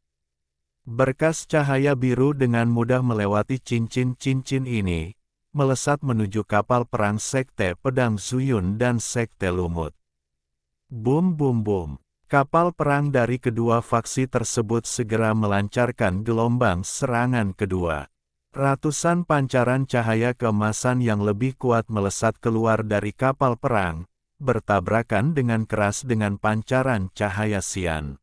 Berkas cahaya biru dengan mudah melewati cincin-cincin ini, melesat menuju kapal perang Sekte Pedang Zuyun dan Sekte Lumut. Bum bum bum. Kapal perang dari kedua faksi tersebut segera melancarkan gelombang serangan kedua. Ratusan pancaran cahaya keemasan yang lebih kuat melesat keluar dari kapal perang, bertabrakan dengan keras dengan pancaran cahaya sian.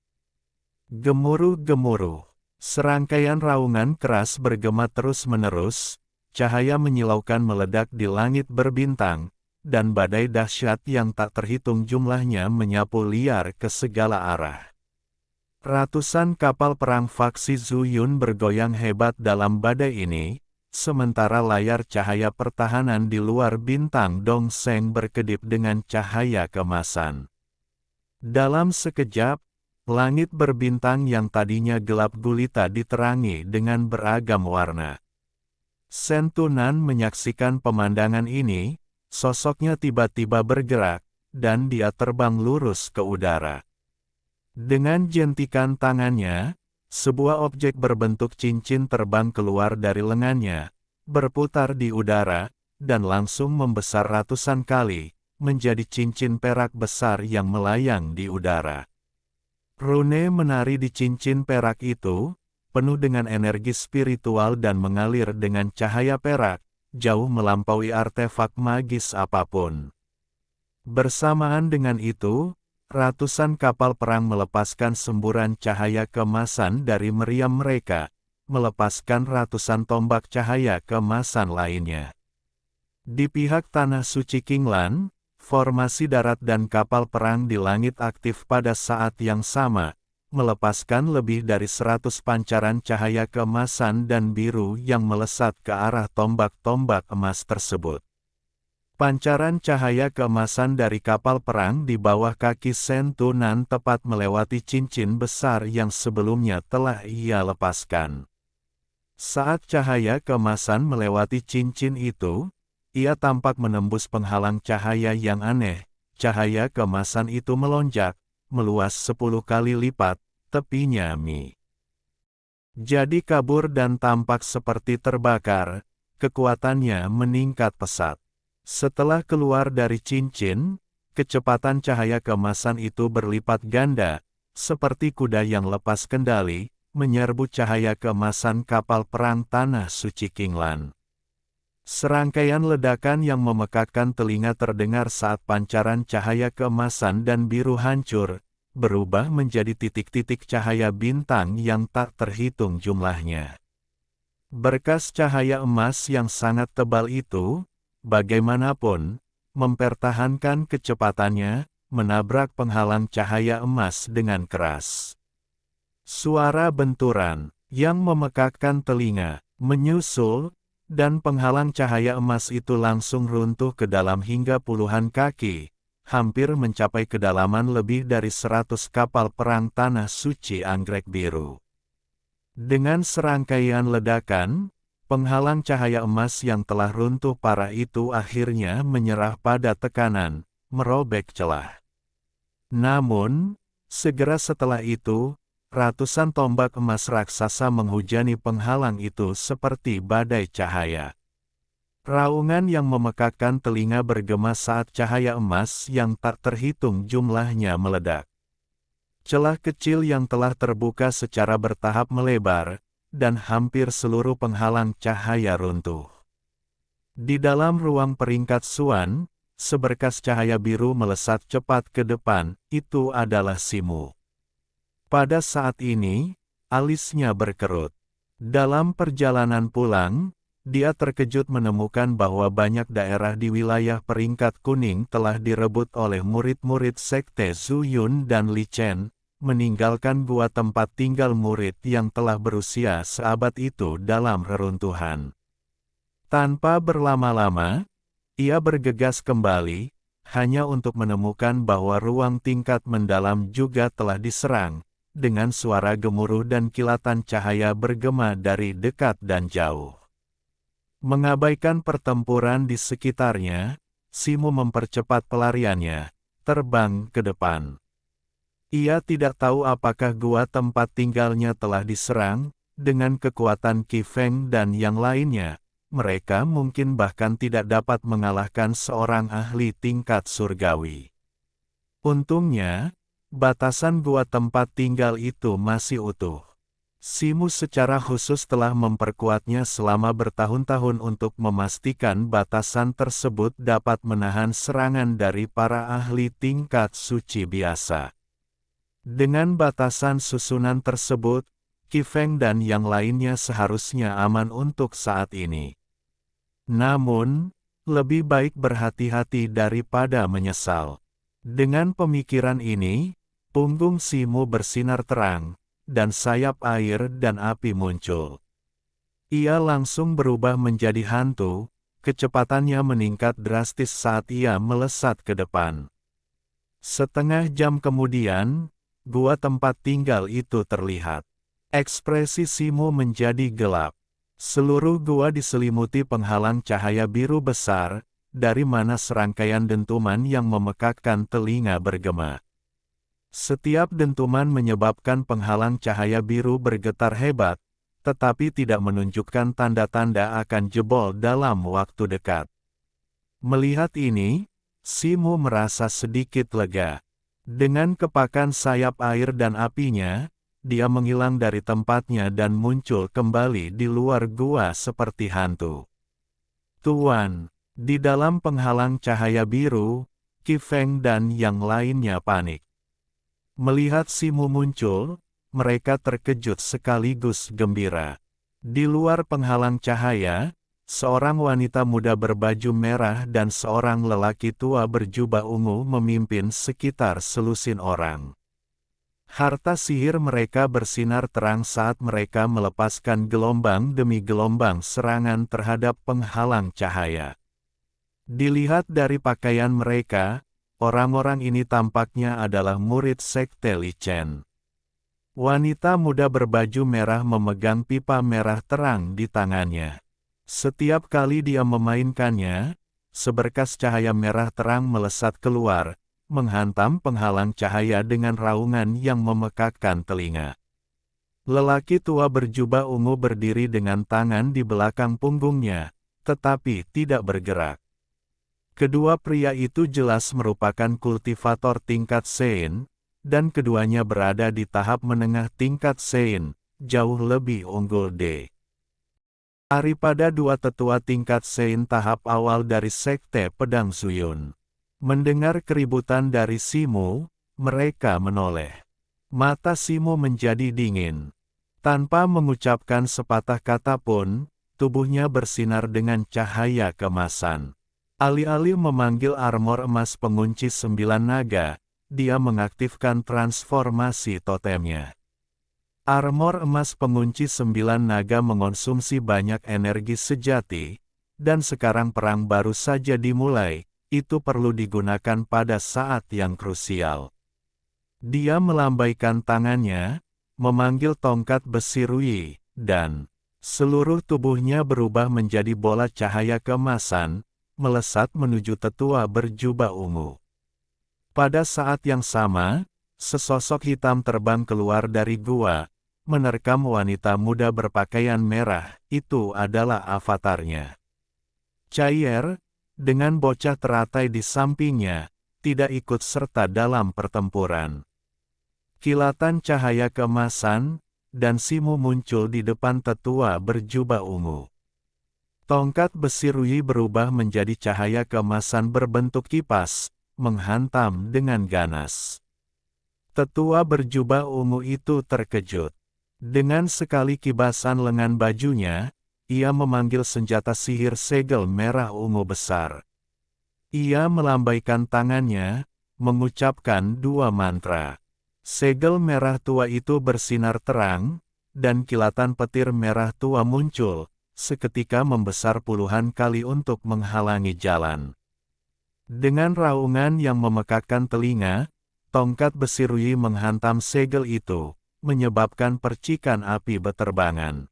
Gemuruh-gemuruh. Serangkaian raungan keras bergema terus-menerus, cahaya menyilaukan meledak di langit berbintang, dan badai dahsyat yang tak terhitung jumlahnya menyapu liar ke segala arah. Ratusan kapal perang faksi Zuyun bergoyang hebat dalam badai ini, sementara layar cahaya pertahanan di luar bintang Dongseng berkedip dengan cahaya keemasan. Dalam sekejap, langit berbintang yang tadinya gelap gulita diterangi dengan beragam warna. Sentunan menyaksikan pemandangan ini, sosoknya tiba-tiba bergerak, dan dia terbang lurus ke udara. Dengan jentikan tangannya, sebuah objek berbentuk cincin terbang keluar dari lengannya, berputar di udara, dan langsung membesar ratusan kali, menjadi cincin perak besar yang melayang di udara. Rune menari di cincin perak itu, penuh dengan energi spiritual dan mengalir dengan cahaya perak, jauh melampaui artefak magis apapun. Bersamaan dengan itu, ratusan kapal perang melepaskan semburan cahaya keemasan dari meriam mereka, melepaskan ratusan tombak cahaya keemasan lainnya. Di pihak tanah suci Qinglan, formasi darat dan kapal perang di langit aktif pada saat yang sama, melepaskan lebih dari 100 pancaran cahaya keemasan dan biru yang melesat ke arah tombak-tombak emas tersebut. Pancaran cahaya keemasan dari kapal perang di bawah kaki Sentunan tepat melewati cincin besar yang sebelumnya telah ia lepaskan. Saat cahaya keemasan melewati cincin itu, ia tampak menembus penghalang cahaya yang aneh. Cahaya keemasan itu melonjak, meluas 10 kali lipat, tepinya Mi. jadi kabur dan tampak seperti terbakar, kekuatannya meningkat pesat. Setelah keluar dari cincin, kecepatan cahaya keemasan itu berlipat ganda, seperti kuda yang lepas kendali, menyerbu cahaya keemasan kapal perang Tanah Suci Kinglan. Serangkaian ledakan yang memekakkan telinga terdengar saat pancaran cahaya keemasan dan biru hancur, berubah menjadi titik-titik cahaya bintang yang tak terhitung jumlahnya. Berkas cahaya emas yang sangat tebal itu, bagaimanapun, mempertahankan kecepatannya, menabrak penghalang cahaya emas dengan keras. Suara benturan, yang memekakkan telinga, menyusul, dan penghalang cahaya emas itu langsung runtuh ke dalam hingga puluhan kaki, hampir mencapai kedalaman lebih dari 100 kapal perang Tanah Suci Anggrek Biru. Dengan serangkaian ledakan, penghalang cahaya emas yang telah runtuh parah itu akhirnya menyerah pada tekanan, merobek celah. Namun, segera setelah itu, ratusan tombak emas raksasa menghujani penghalang itu seperti badai cahaya. Raungan yang memekakkan telinga bergema saat cahaya emas yang tak terhitung jumlahnya meledak. Celah kecil yang telah terbuka secara bertahap melebar, dan hampir seluruh penghalang cahaya runtuh. Di dalam ruang peringkat Suan, seberkas cahaya biru melesat cepat ke depan, itu adalah Simu. Pada saat ini, alisnya berkerut. Dalam perjalanan pulang, dia terkejut menemukan bahwa banyak daerah di wilayah peringkat kuning telah direbut oleh murid-murid sekte Zhu Yun dan Li Chen, meninggalkan gua tempat tinggal murid yang telah berusia seabad itu dalam reruntuhan. Tanpa berlama-lama, ia bergegas kembali, hanya untuk menemukan bahwa ruang tingkat mendalam juga telah diserang, dengan suara gemuruh dan kilatan cahaya bergema dari dekat dan jauh. Mengabaikan pertempuran di sekitarnya, Simu mempercepat pelariannya, terbang ke depan. Ia tidak tahu apakah gua tempat tinggalnya telah diserang, dengan kekuatan Qi Feng dan yang lainnya, mereka mungkin bahkan tidak dapat mengalahkan seorang ahli tingkat surgawi. Untungnya, batasan gua tempat tinggal itu masih utuh. Simu secara khusus telah memperkuatnya selama bertahun-tahun untuk memastikan batasan tersebut dapat menahan serangan dari para ahli tingkat suci biasa. Dengan batasan susunan tersebut, Qi Feng dan yang lainnya seharusnya aman untuk saat ini. Namun, lebih baik berhati-hati daripada menyesal. Dengan pemikiran ini, punggung Simu bersinar terang, dan sayap air dan api muncul. Ia langsung berubah menjadi hantu, kecepatannya meningkat drastis saat ia melesat ke depan. Setengah jam kemudian, gua tempat tinggal itu terlihat. Ekspresi Simu menjadi gelap. Seluruh gua diselimuti penghalang cahaya biru besar, dari mana serangkaian dentuman yang memekakkan telinga bergema. Setiap dentuman menyebabkan penghalang cahaya biru bergetar hebat, tetapi tidak menunjukkan tanda-tanda akan jebol dalam waktu dekat. Melihat ini, Simu merasa sedikit lega. Dengan kepakan sayap air dan apinya, dia menghilang dari tempatnya dan muncul kembali di luar gua seperti hantu. Tuan, di dalam penghalang cahaya biru, Qi Feng dan yang lainnya panik. Melihat Simu muncul, mereka terkejut sekaligus gembira. Di luar penghalang cahaya, seorang wanita muda berbaju merah dan seorang lelaki tua berjubah ungu memimpin sekitar selusin orang. Harta sihir mereka bersinar terang saat mereka melepaskan gelombang demi gelombang serangan terhadap penghalang cahaya. Dilihat dari pakaian mereka, orang-orang ini tampaknya adalah murid sekte Li Chen. Wanita muda berbaju merah memegang pipa merah terang di tangannya. Setiap kali dia memainkannya, seberkas cahaya merah terang melesat keluar, menghantam penghalang cahaya dengan raungan yang memekakkan telinga. Lelaki tua berjubah ungu berdiri dengan tangan di belakang punggungnya, tetapi tidak bergerak. Kedua pria itu jelas merupakan kultivator tingkat Sein, dan keduanya berada di tahap menengah tingkat Sein, jauh lebih unggul daripada dua tetua tingkat Sein tahap awal dari Sekte Pedang Zuyun. Mendengar keributan dari Simu, mereka menoleh. Mata Simu menjadi dingin. Tanpa mengucapkan sepatah kata pun, tubuhnya bersinar dengan cahaya keemasan. Alih-alih memanggil armor emas pengunci 9 naga, dia mengaktifkan transformasi totemnya. Armor emas pengunci 9 naga mengonsumsi banyak energi sejati, dan sekarang perang baru saja dimulai, itu perlu digunakan pada saat yang krusial. Dia melambaikan tangannya, memanggil tongkat besi Rui, dan seluruh tubuhnya berubah menjadi bola cahaya keemasan, melesat menuju tetua berjubah ungu. Pada saat yang sama, sesosok hitam terbang keluar dari gua, menerkam wanita muda berpakaian merah, itu adalah avatarnya. Chaier, dengan bocah teratai di sampingnya, tidak ikut serta dalam pertempuran. Kilatan cahaya keemasan, dan Simu muncul di depan tetua berjubah ungu. Tongkat besi Rui berubah menjadi cahaya keemasan berbentuk kipas, menghantam dengan ganas. Tetua berjubah ungu itu terkejut. Dengan sekali kibasan lengan bajunya, ia memanggil senjata sihir segel merah ungu besar. Ia melambaikan tangannya, mengucapkan dua mantra. Segel merah tua itu bersinar terang, dan kilatan petir merah tua muncul, seketika membesar puluhan kali untuk menghalangi jalan. Dengan raungan yang memekakkan telinga, tongkat besi Rui menghantam segel itu, menyebabkan percikan api beterbangan.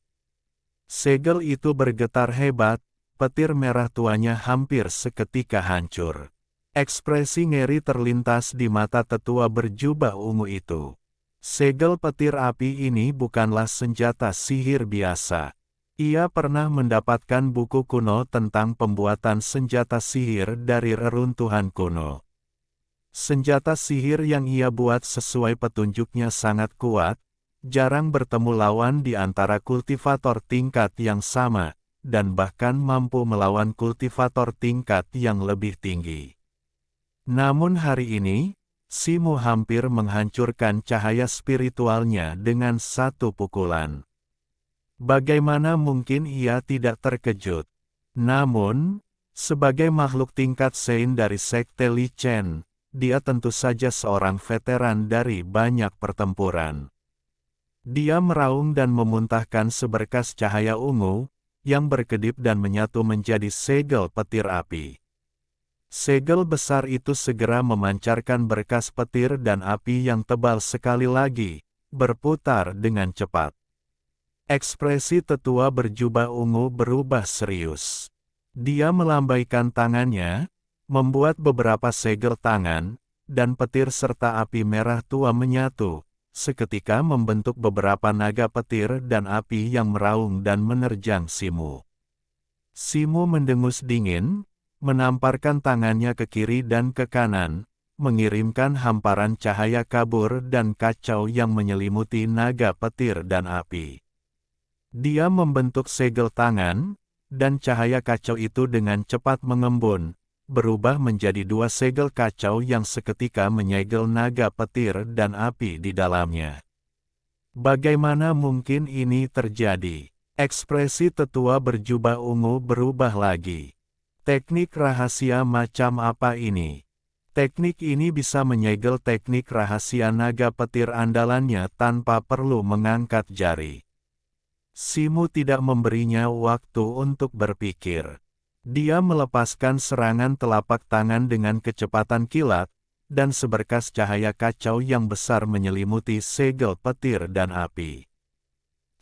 Segel itu bergetar hebat, petir merah tuanya hampir seketika hancur. Ekspresi ngeri terlintas di mata tetua berjubah ungu itu. Segel petir api ini bukanlah senjata sihir biasa. Ia pernah mendapatkan buku kuno tentang pembuatan senjata sihir dari reruntuhan kuno. Senjata sihir yang ia buat sesuai petunjuknya sangat kuat, jarang bertemu lawan di antara kultivator tingkat yang sama, dan bahkan mampu melawan kultivator tingkat yang lebih tinggi. Namun hari ini, Simu hampir menghancurkan cahaya spiritualnya dengan satu pukulan. Bagaimana mungkin ia tidak terkejut? Namun, sebagai makhluk tingkat Sein dari Sekte Li Chen, dia tentu saja seorang veteran dari banyak pertempuran. Dia meraung dan memuntahkan seberkas cahaya ungu, yang berkedip dan menyatu menjadi segel petir api. Segel besar itu segera memancarkan berkas petir dan api yang tebal sekali lagi, berputar dengan cepat. Ekspresi tetua berjubah ungu berubah serius. Dia melambaikan tangannya, membuat beberapa segel tangan, dan petir serta api merah tua menyatu, seketika membentuk beberapa naga petir dan api yang meraung dan menerjang Simu. Simu mendengus dingin, menamparkan tangannya ke kiri dan ke kanan, mengirimkan hamparan cahaya kabur dan kacau yang menyelimuti naga petir dan api. Dia membentuk segel tangan, dan cahaya kacau itu dengan cepat mengembun, berubah menjadi dua segel kacau yang seketika menyegel naga petir dan api di dalamnya. Bagaimana mungkin ini terjadi? Ekspresi tetua berjubah ungu berubah lagi. Teknik rahasia macam apa ini? Teknik ini bisa menyegel teknik rahasia naga petir andalannya tanpa perlu mengangkat jari. Simu tidak memberinya waktu untuk berpikir. Dia melepaskan serangan telapak tangan dengan kecepatan kilat, dan seberkas cahaya kacau yang besar menyelimuti segel petir dan api.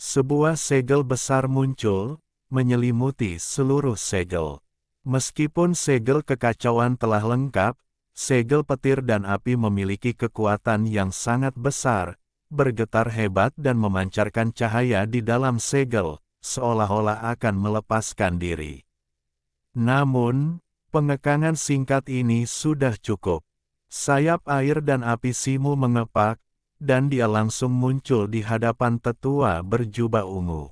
Sebuah segel besar muncul, menyelimuti seluruh segel. Meskipun segel kekacauan telah lengkap, segel petir dan api memiliki kekuatan yang sangat besar, bergetar hebat dan memancarkan cahaya di dalam segel, seolah-olah akan melepaskan diri. Namun, pengekangan singkat ini sudah cukup. Sayap air dan api Simu mengepak, dan dia langsung muncul di hadapan tetua berjubah ungu.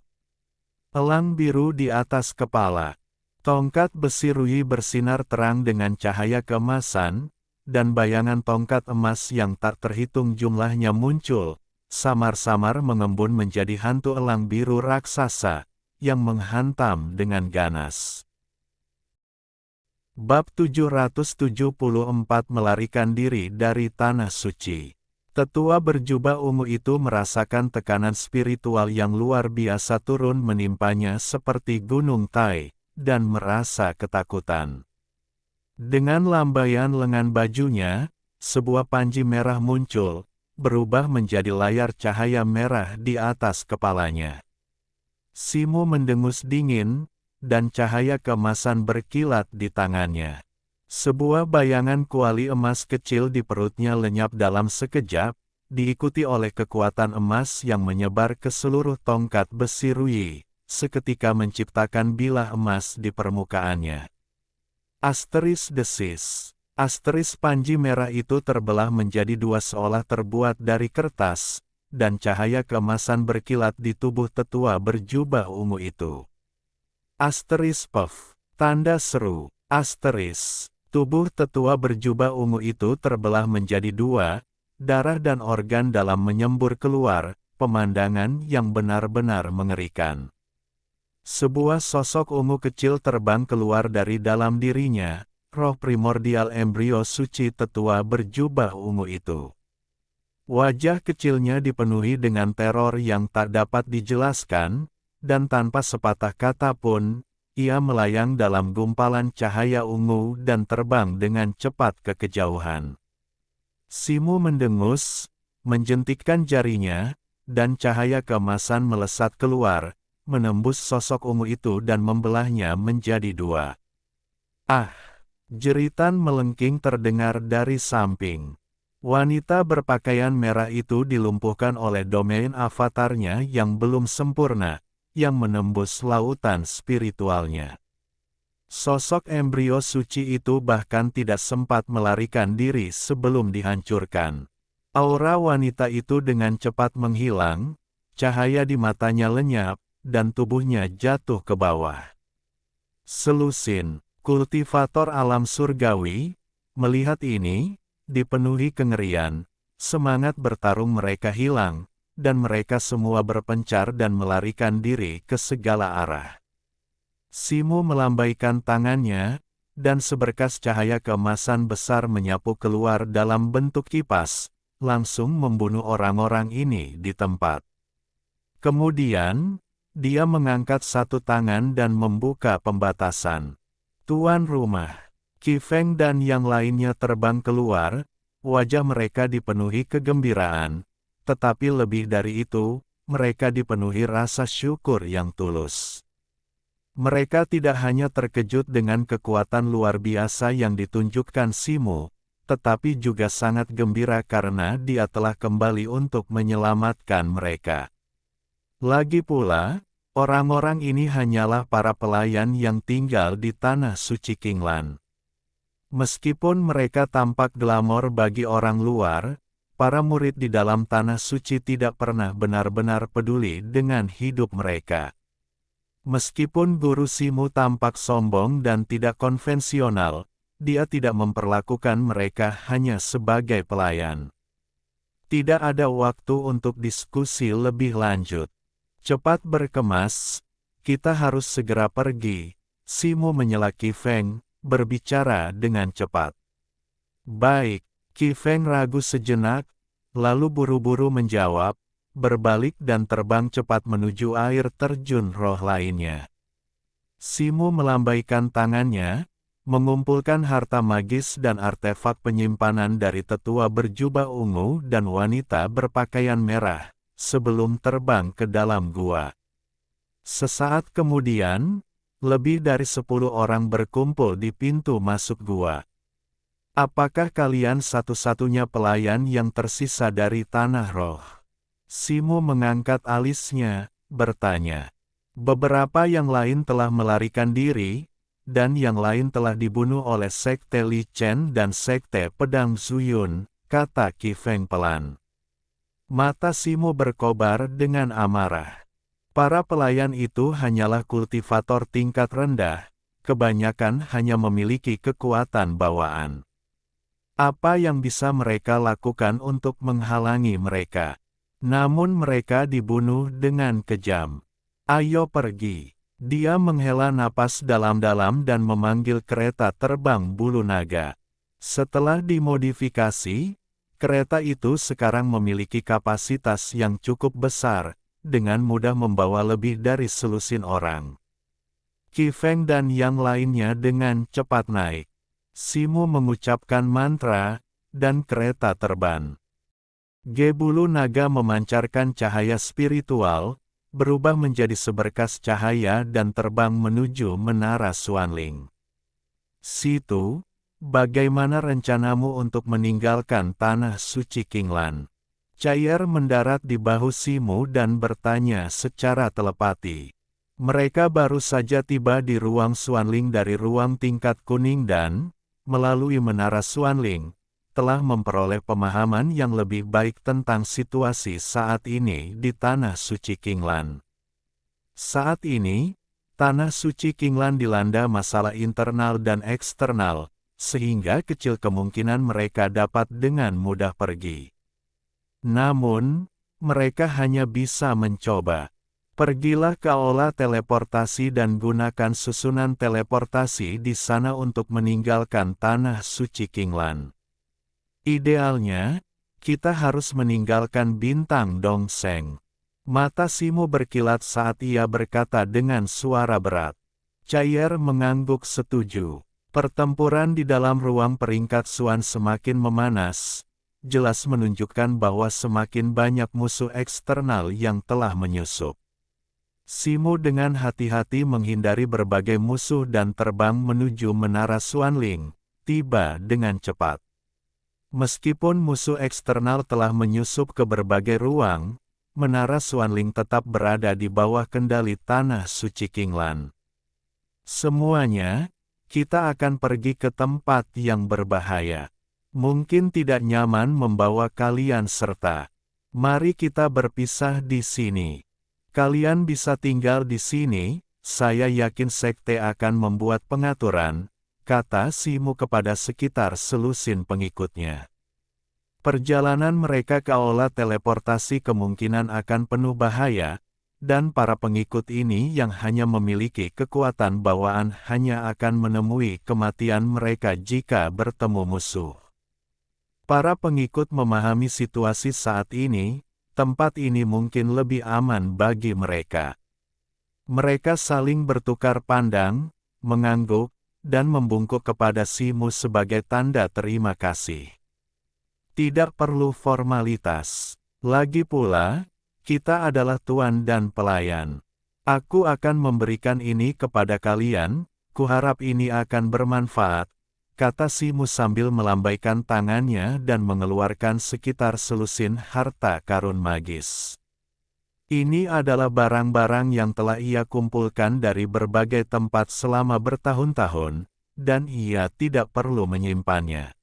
Elang biru di atas kepala. Tongkat besi Rui bersinar terang dengan cahaya keemasan, dan bayangan tongkat emas yang tak terhitung jumlahnya muncul, samar-samar mengembun menjadi hantu elang biru raksasa, yang menghantam dengan ganas. Bab 774 melarikan diri dari Tanah Suci. Tetua berjubah ungu itu merasakan tekanan spiritual yang luar biasa turun menimpanya seperti gunung Tai, dan merasa ketakutan. Dengan lambaian lengan bajunya, sebuah panji merah muncul, berubah menjadi layar cahaya merah di atas kepalanya. Simu mendengus dingin, dan cahaya keemasan berkilat di tangannya. Sebuah bayangan kuali emas kecil di perutnya lenyap dalam sekejap, diikuti oleh kekuatan emas yang menyebar ke seluruh tongkat besi Rui, seketika menciptakan bilah emas di permukaannya. Asteris desis. Asteris panji merah itu terbelah menjadi dua seolah terbuat dari kertas, dan cahaya keemasan berkilat di tubuh tetua berjubah ungu itu. Asteris puff. Tanda seru. Asteris. Tubuh tetua berjubah ungu itu terbelah menjadi dua, darah dan organ dalam menyembur keluar, pemandangan yang benar-benar mengerikan. Sebuah sosok ungu kecil terbang keluar dari dalam dirinya, roh primordial embrio suci tetua berjubah ungu itu. Wajah kecilnya dipenuhi dengan teror yang tak dapat dijelaskan, dan tanpa sepatah kata pun, ia melayang dalam gumpalan cahaya ungu dan terbang dengan cepat ke kejauhan. Simu mendengus, menjentikkan jarinya, dan cahaya keemasan melesat keluar, menembus sosok ungu itu dan membelahnya menjadi dua. Ah! Jeritan melengking terdengar dari samping. Wanita berpakaian merah itu dilumpuhkan oleh domain avatarnya yang belum sempurna, yang menembus lautan spiritualnya. Sosok embrio suci itu bahkan tidak sempat melarikan diri sebelum dihancurkan. Aura wanita itu dengan cepat menghilang, cahaya di matanya lenyap, dan tubuhnya jatuh ke bawah. Selusin, kultivator alam surgawi, melihat ini, dipenuhi kengerian, semangat bertarung mereka hilang, dan mereka semua berpencar dan melarikan diri ke segala arah. Simu melambaikan tangannya, dan seberkas cahaya keemasan besar menyapu keluar dalam bentuk kipas, langsung membunuh orang-orang ini di tempat. Kemudian, dia mengangkat satu tangan dan membuka pembatasan. Tuan rumah, Qi Feng dan yang lainnya terbang keluar, wajah mereka dipenuhi kegembiraan, tetapi lebih dari itu, mereka dipenuhi rasa syukur yang tulus. Mereka tidak hanya terkejut dengan kekuatan luar biasa yang ditunjukkan Simu, tetapi juga sangat gembira karena dia telah kembali untuk menyelamatkan mereka. Lagi pula, orang-orang ini hanyalah para pelayan yang tinggal di Tanah Suci Qinglan. Meskipun mereka tampak glamor bagi orang luar, para murid di dalam Tanah Suci tidak pernah benar-benar peduli dengan hidup mereka. Meskipun guru Simu tampak sombong dan tidak konvensional, dia tidak memperlakukan mereka hanya sebagai pelayan. Tidak ada waktu untuk diskusi lebih lanjut. Cepat berkemas, kita harus segera pergi. Simu menyela Qi Feng, berbicara dengan cepat. Baik, Qi Feng ragu sejenak, lalu buru-buru menjawab, berbalik dan terbang cepat menuju air terjun roh lainnya. Simu melambaikan tangannya, mengumpulkan harta magis dan artefak penyimpanan dari tetua berjubah ungu dan wanita berpakaian merah, sebelum terbang ke dalam gua. Sesaat kemudian, lebih dari 10 orang berkumpul di pintu masuk gua. Apakah kalian satu-satunya pelayan yang tersisa dari tanah roh? Simu mengangkat alisnya, bertanya. Beberapa yang lain telah melarikan diri, dan yang lain telah dibunuh oleh Sekte Li Chen dan Sekte Pedang Zuyun, kata Qi Feng pelan. Mata Simu berkobar dengan amarah. Para pelayan itu hanyalah kultivator tingkat rendah, kebanyakan hanya memiliki kekuatan bawaan. Apa yang bisa mereka lakukan untuk menghalangi mereka? Namun mereka dibunuh dengan kejam. Ayo pergi. Dia menghela napas dalam-dalam dan memanggil kereta terbang bulu naga. Setelah dimodifikasi, kereta itu sekarang memiliki kapasitas yang cukup besar, dengan mudah membawa lebih dari selusin orang. Qi Feng dan yang lainnya dengan cepat naik. Simu mengucapkan mantra, dan kereta terbang. Bulu naga memancarkan cahaya spiritual, berubah menjadi seberkas cahaya dan terbang menuju menara Xuanling. Situ, bagaimana rencanamu untuk meninggalkan tanah suci Qinglan? Cair mendarat di bahu Simu dan bertanya secara telepati. Mereka baru saja tiba di ruang Xuanling dari ruang tingkat kuning dan, melalui menara Xuanling, telah memperoleh pemahaman yang lebih baik tentang situasi saat ini di Tanah Suci Qinglan. Saat ini, Tanah Suci Qinglan dilanda masalah internal dan eksternal, sehingga kecil kemungkinan mereka dapat dengan mudah pergi. Namun, mereka hanya bisa mencoba. Pergilah ke aula teleportasi dan gunakan susunan teleportasi di sana untuk meninggalkan Tanah Suci Qinglan. Idealnya, kita harus meninggalkan bintang Dongseng. Mata Simu berkilat saat ia berkata dengan suara berat. Cair mengangguk setuju. Pertempuran di dalam ruang peringkat Xuan semakin memanas, jelas menunjukkan bahwa semakin banyak musuh eksternal yang telah menyusup. Simu dengan hati-hati menghindari berbagai musuh dan terbang menuju menara Xuanling, tiba dengan cepat. Meskipun musuh eksternal telah menyusup ke berbagai ruang, menara Xuanling tetap berada di bawah kendali Tanah Suci Qinglan. Semuanya, kita akan pergi ke tempat yang berbahaya. Mungkin tidak nyaman membawa kalian serta. Mari kita berpisah di sini. Kalian bisa tinggal di sini, saya yakin sekte akan membuat pengaturan, kata Simu kepada sekitar selusin pengikutnya. Perjalanan mereka ke aula teleportasi kemungkinan akan penuh bahaya, dan para pengikut ini yang hanya memiliki kekuatan bawaan hanya akan menemui kematian mereka jika bertemu musuh. Para pengikut memahami situasi saat ini, tempat ini mungkin lebih aman bagi mereka. Mereka saling bertukar pandang, mengangguk, dan membungkuk kepada Simu sebagai tanda terima kasih. Tidak perlu formalitas. Lagi pula, kita adalah tuan dan pelayan. Aku akan memberikan ini kepada kalian, kuharap ini akan bermanfaat, kata Simu sambil melambaikan tangannya dan mengeluarkan sekitar selusin harta karun magis. Ini adalah barang-barang yang telah ia kumpulkan dari berbagai tempat selama bertahun-tahun, dan ia tidak perlu menyimpannya.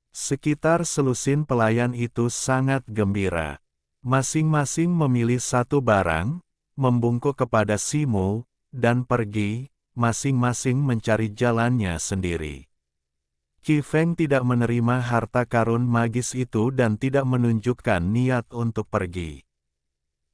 Sekitar selusin pelayan itu sangat gembira. Masing-masing memilih satu barang, membungkuk kepada Simu, dan pergi, masing-masing mencari jalannya sendiri. Qi Feng tidak menerima harta karun magis itu dan tidak menunjukkan niat untuk pergi.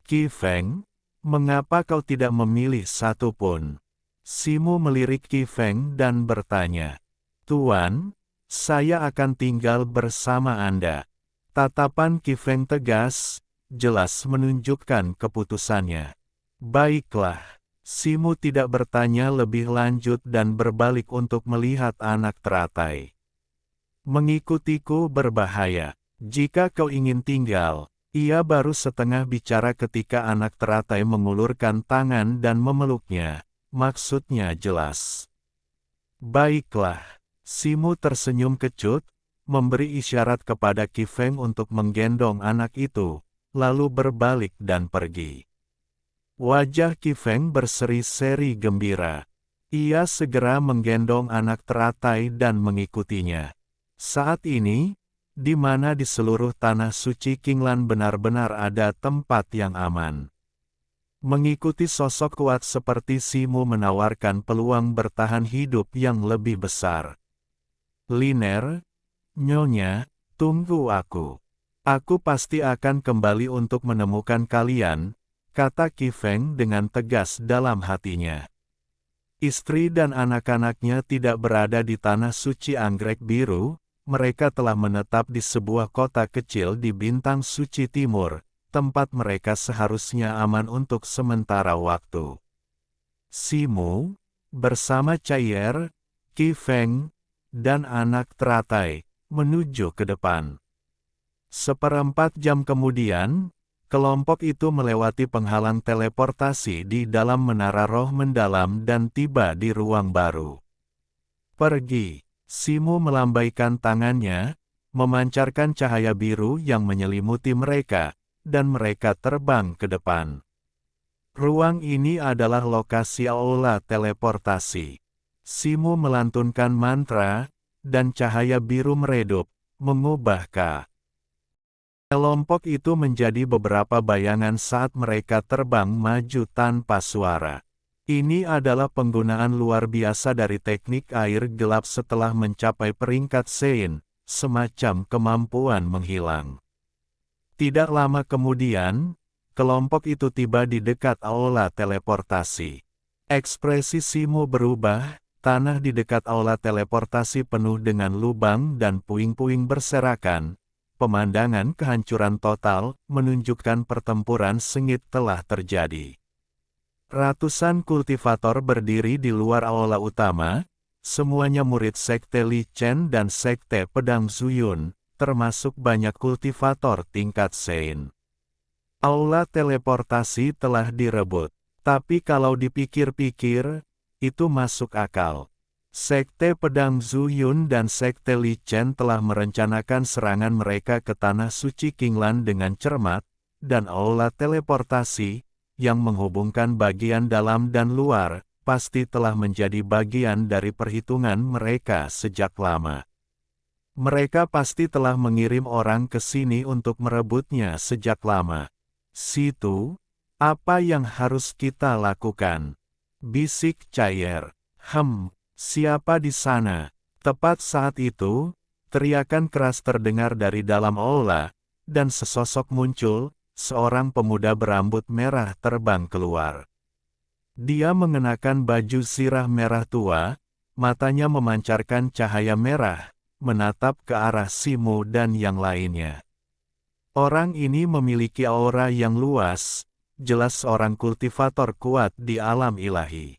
Qi Feng, mengapa kau tidak memilih satu pun? Simu melirik Qi Feng dan bertanya. Tuan, saya akan tinggal bersama Anda. Tatapan Qi Feng tegas, jelas menunjukkan keputusannya. Baiklah, Simu tidak bertanya lebih lanjut dan berbalik untuk melihat anak teratai. Mengikutiku berbahaya. Jika kau ingin tinggal, ia baru setengah bicara ketika anak teratai mengulurkan tangan dan memeluknya. Maksudnya jelas. Baiklah, Simu tersenyum kecut, memberi isyarat kepada Qi Feng untuk menggendong anak itu, lalu berbalik dan pergi. Wajah Qi Feng berseri-seri gembira. Ia segera menggendong anak teratai dan mengikutinya. Saat ini, di mana di seluruh tanah suci Qinglan benar-benar ada tempat yang aman. Mengikuti sosok kuat seperti Simu menawarkan peluang bertahan hidup yang lebih besar. Liner, Nyonya, tunggu aku. Aku pasti akan kembali untuk menemukan kalian, kata Qi Feng dengan tegas dalam hatinya. Istri dan anak-anaknya tidak berada di tanah suci Anggrek Biru, mereka telah menetap di sebuah kota kecil di Bintang Suci Timur, tempat mereka seharusnya aman untuk sementara waktu. Simu, bersama Chaier, Qi Feng, dan anak teratai, menuju ke depan. 1/4 jam kemudian, kelompok itu melewati penghalang teleportasi di dalam menara roh mendalam dan tiba di ruang baru. Pergi. Simu melambaikan tangannya, memancarkan cahaya biru yang menyelimuti mereka, dan mereka terbang ke depan. Ruang ini adalah lokasi aula teleportasi. Simu melantunkan mantra, dan cahaya biru meredup, mengubah kelompok itu menjadi beberapa bayangan saat mereka terbang maju tanpa suara. Ini adalah penggunaan luar biasa dari teknik air gelap setelah mencapai peringkat Sein, semacam kemampuan menghilang. Tidak lama kemudian, kelompok itu tiba di dekat aula teleportasi. Ekspresi Simu berubah, tanah di dekat aula teleportasi penuh dengan lubang dan puing-puing berserakan. Pemandangan kehancuran total menunjukkan pertempuran sengit telah terjadi. Ratusan kultivator berdiri di luar aula utama, semuanya murid Sekte Li Chen dan Sekte Pedang Zuyun, termasuk banyak kultivator tingkat Sein. Aula teleportasi telah direbut, tapi kalau dipikir-pikir, itu masuk akal. Sekte Pedang Zuyun dan Sekte Li Chen telah merencanakan serangan mereka ke Tanah Suci Qinglan dengan cermat, dan aula teleportasi, yang menghubungkan bagian dalam dan luar, pasti telah menjadi bagian dari perhitungan mereka sejak lama. Mereka pasti telah mengirim orang ke sini untuk merebutnya sejak lama. Situ, apa yang harus kita lakukan? Bisik Chaier. Siapa di sana? Tepat saat itu, teriakan keras terdengar dari dalam aula, dan sesosok muncul, seorang pemuda berambut merah terbang keluar. Dia mengenakan baju sirah merah tua, matanya memancarkan cahaya merah, menatap ke arah Simu dan yang lainnya. Orang ini memiliki aura yang luas, jelas seorang kultivator kuat di alam ilahi.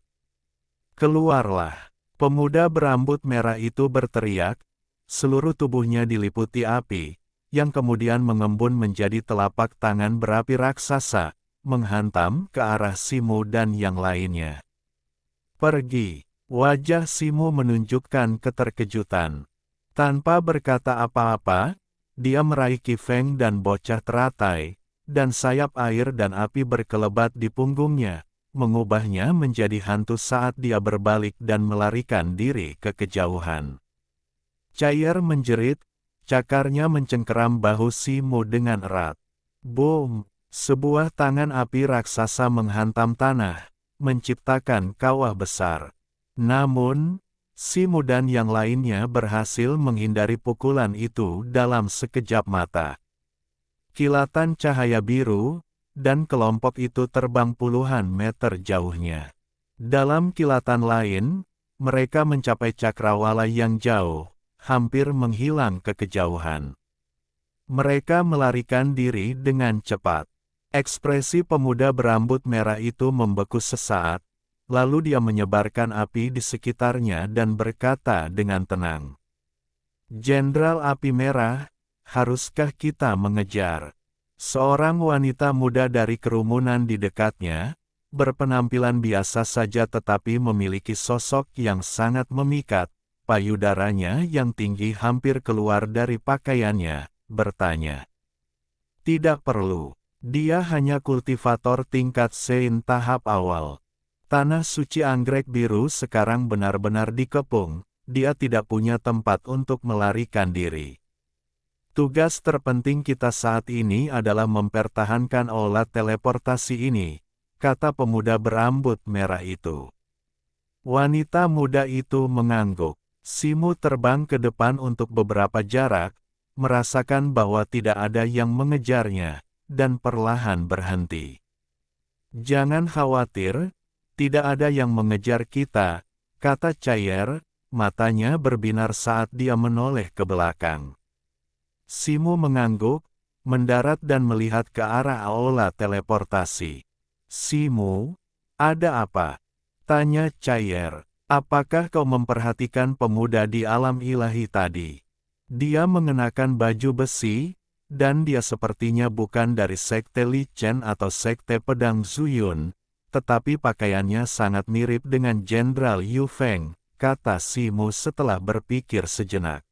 Keluarlah. Pemuda berambut merah itu berteriak, seluruh tubuhnya diliputi api, yang kemudian mengembun menjadi telapak tangan berapi raksasa, menghantam ke arah Simu dan yang lainnya. Pergi. Wajah Simu menunjukkan keterkejutan. Tanpa berkata apa-apa, dia meraih Qi Feng dan bocah teratai, dan sayap air dan api berkelebat di punggungnya, mengubahnya menjadi hantu saat dia berbalik dan melarikan diri ke kejauhan. Chaier menjerit, cakarnya mencengkeram bahu Simu dengan erat. Boom! Sebuah tangan api raksasa menghantam tanah, menciptakan kawah besar. Namun, Simu dan yang lainnya berhasil menghindari pukulan itu dalam sekejap mata. Kilatan cahaya biru, dan kelompok itu terbang puluhan meter jauhnya. Dalam kilatan lain, mereka mencapai cakrawala yang jauh, hampir menghilang ke kejauhan. Mereka melarikan diri dengan cepat. Ekspresi pemuda berambut merah itu membeku sesaat, lalu dia menyebarkan api di sekitarnya dan berkata dengan tenang. Jenderal Api Merah, haruskah kita mengejar? Seorang wanita muda dari kerumunan di dekatnya, berpenampilan biasa saja tetapi memiliki sosok yang sangat memikat, payudaranya yang tinggi hampir keluar dari pakaiannya, bertanya. Tidak perlu. Dia hanya kultivator tingkat Sein tahap awal. Tanah suci anggrek biru sekarang benar-benar dikepung, dia tidak punya tempat untuk melarikan diri. Tugas terpenting kita saat ini adalah mempertahankan aula teleportasi ini, kata pemuda berambut merah itu. Wanita muda itu mengangguk. Simu terbang ke depan untuk beberapa jarak, merasakan bahwa tidak ada yang mengejarnya, dan perlahan berhenti. Jangan khawatir, tidak ada yang mengejar kita, kata Cair, matanya berbinar saat dia menoleh ke belakang. Simu mengangguk, mendarat dan melihat ke arah aula teleportasi. Simu, ada apa? Tanya Cair. Apakah kau memperhatikan pemuda di alam ilahi tadi? Dia mengenakan baju besi, dan dia sepertinya bukan dari sekte Li Chen atau sekte pedang Zuyun, tetapi pakaiannya sangat mirip dengan Jenderal Yu Feng, kata Simu setelah berpikir sejenak.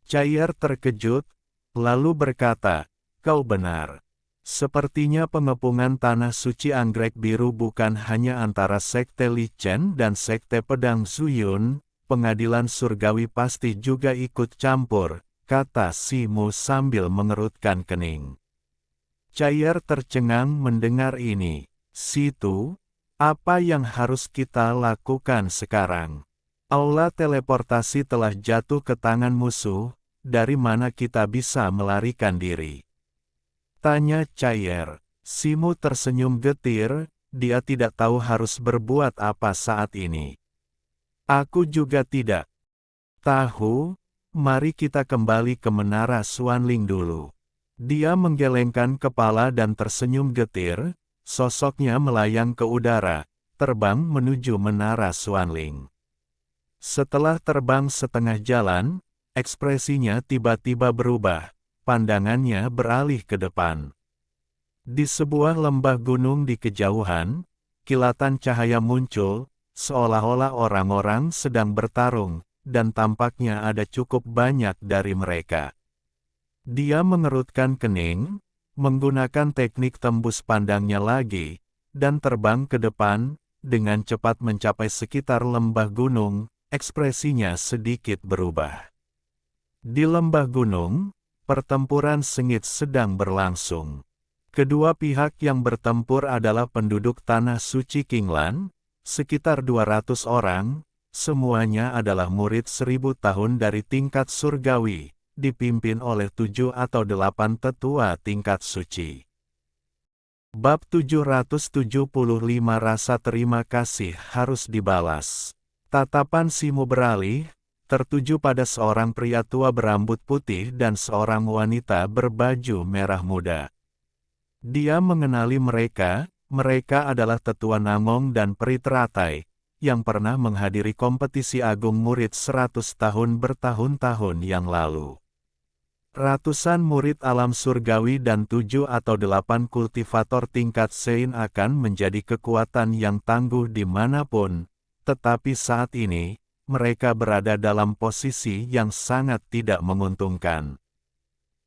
Cair terkejut, lalu berkata, kau benar. Sepertinya pengepungan tanah suci anggrek biru bukan hanya antara sekte Li Chen dan sekte pedang Zuyun, pengadilan surgawi pasti juga ikut campur, kata Simu sambil mengerutkan kening. Cair tercengang mendengar ini. Situ, apa yang harus kita lakukan sekarang? Aula teleportasi telah jatuh ke tangan musuh, dari mana kita bisa melarikan diri? Tanya Cair. Simu tersenyum getir, dia tidak tahu harus berbuat apa saat ini. Aku juga tidak tahu, mari kita kembali ke Menara Xuanling dulu. Dia menggelengkan kepala dan tersenyum getir, sosoknya melayang ke udara, terbang menuju Menara Xuanling. Setelah terbang setengah jalan, ekspresinya tiba-tiba berubah. Pandangannya beralih ke depan. Di sebuah lembah gunung di kejauhan, kilatan cahaya muncul, seolah-olah orang-orang sedang bertarung, dan tampaknya ada cukup banyak dari mereka. Dia mengerutkan kening, menggunakan teknik tembus pandangnya lagi, dan terbang ke depan, dengan cepat mencapai sekitar lembah gunung, ekspresinya sedikit berubah. Di lembah gunung, pertempuran sengit sedang berlangsung. Kedua pihak yang bertempur adalah penduduk tanah suci Qinglan, sekitar 200 orang, semuanya adalah murid 1000 tahun dari tingkat surgawi, dipimpin oleh 7 atau 8 tetua tingkat suci. Bab 775 Rasa terima kasih harus dibalas. Tatapan Simu beralih, tertuju pada seorang pria tua berambut putih dan seorang wanita berbaju merah muda. Dia mengenali mereka, mereka adalah tetua Nangong dan Peri Teratai, yang pernah menghadiri kompetisi agung murid 100 tahun bertahun-tahun yang lalu. Ratusan murid alam surgawi dan 7 atau 8 kultivator tingkat Sein akan menjadi kekuatan yang tangguh dimanapun, tetapi saat ini, mereka berada dalam posisi yang sangat tidak menguntungkan.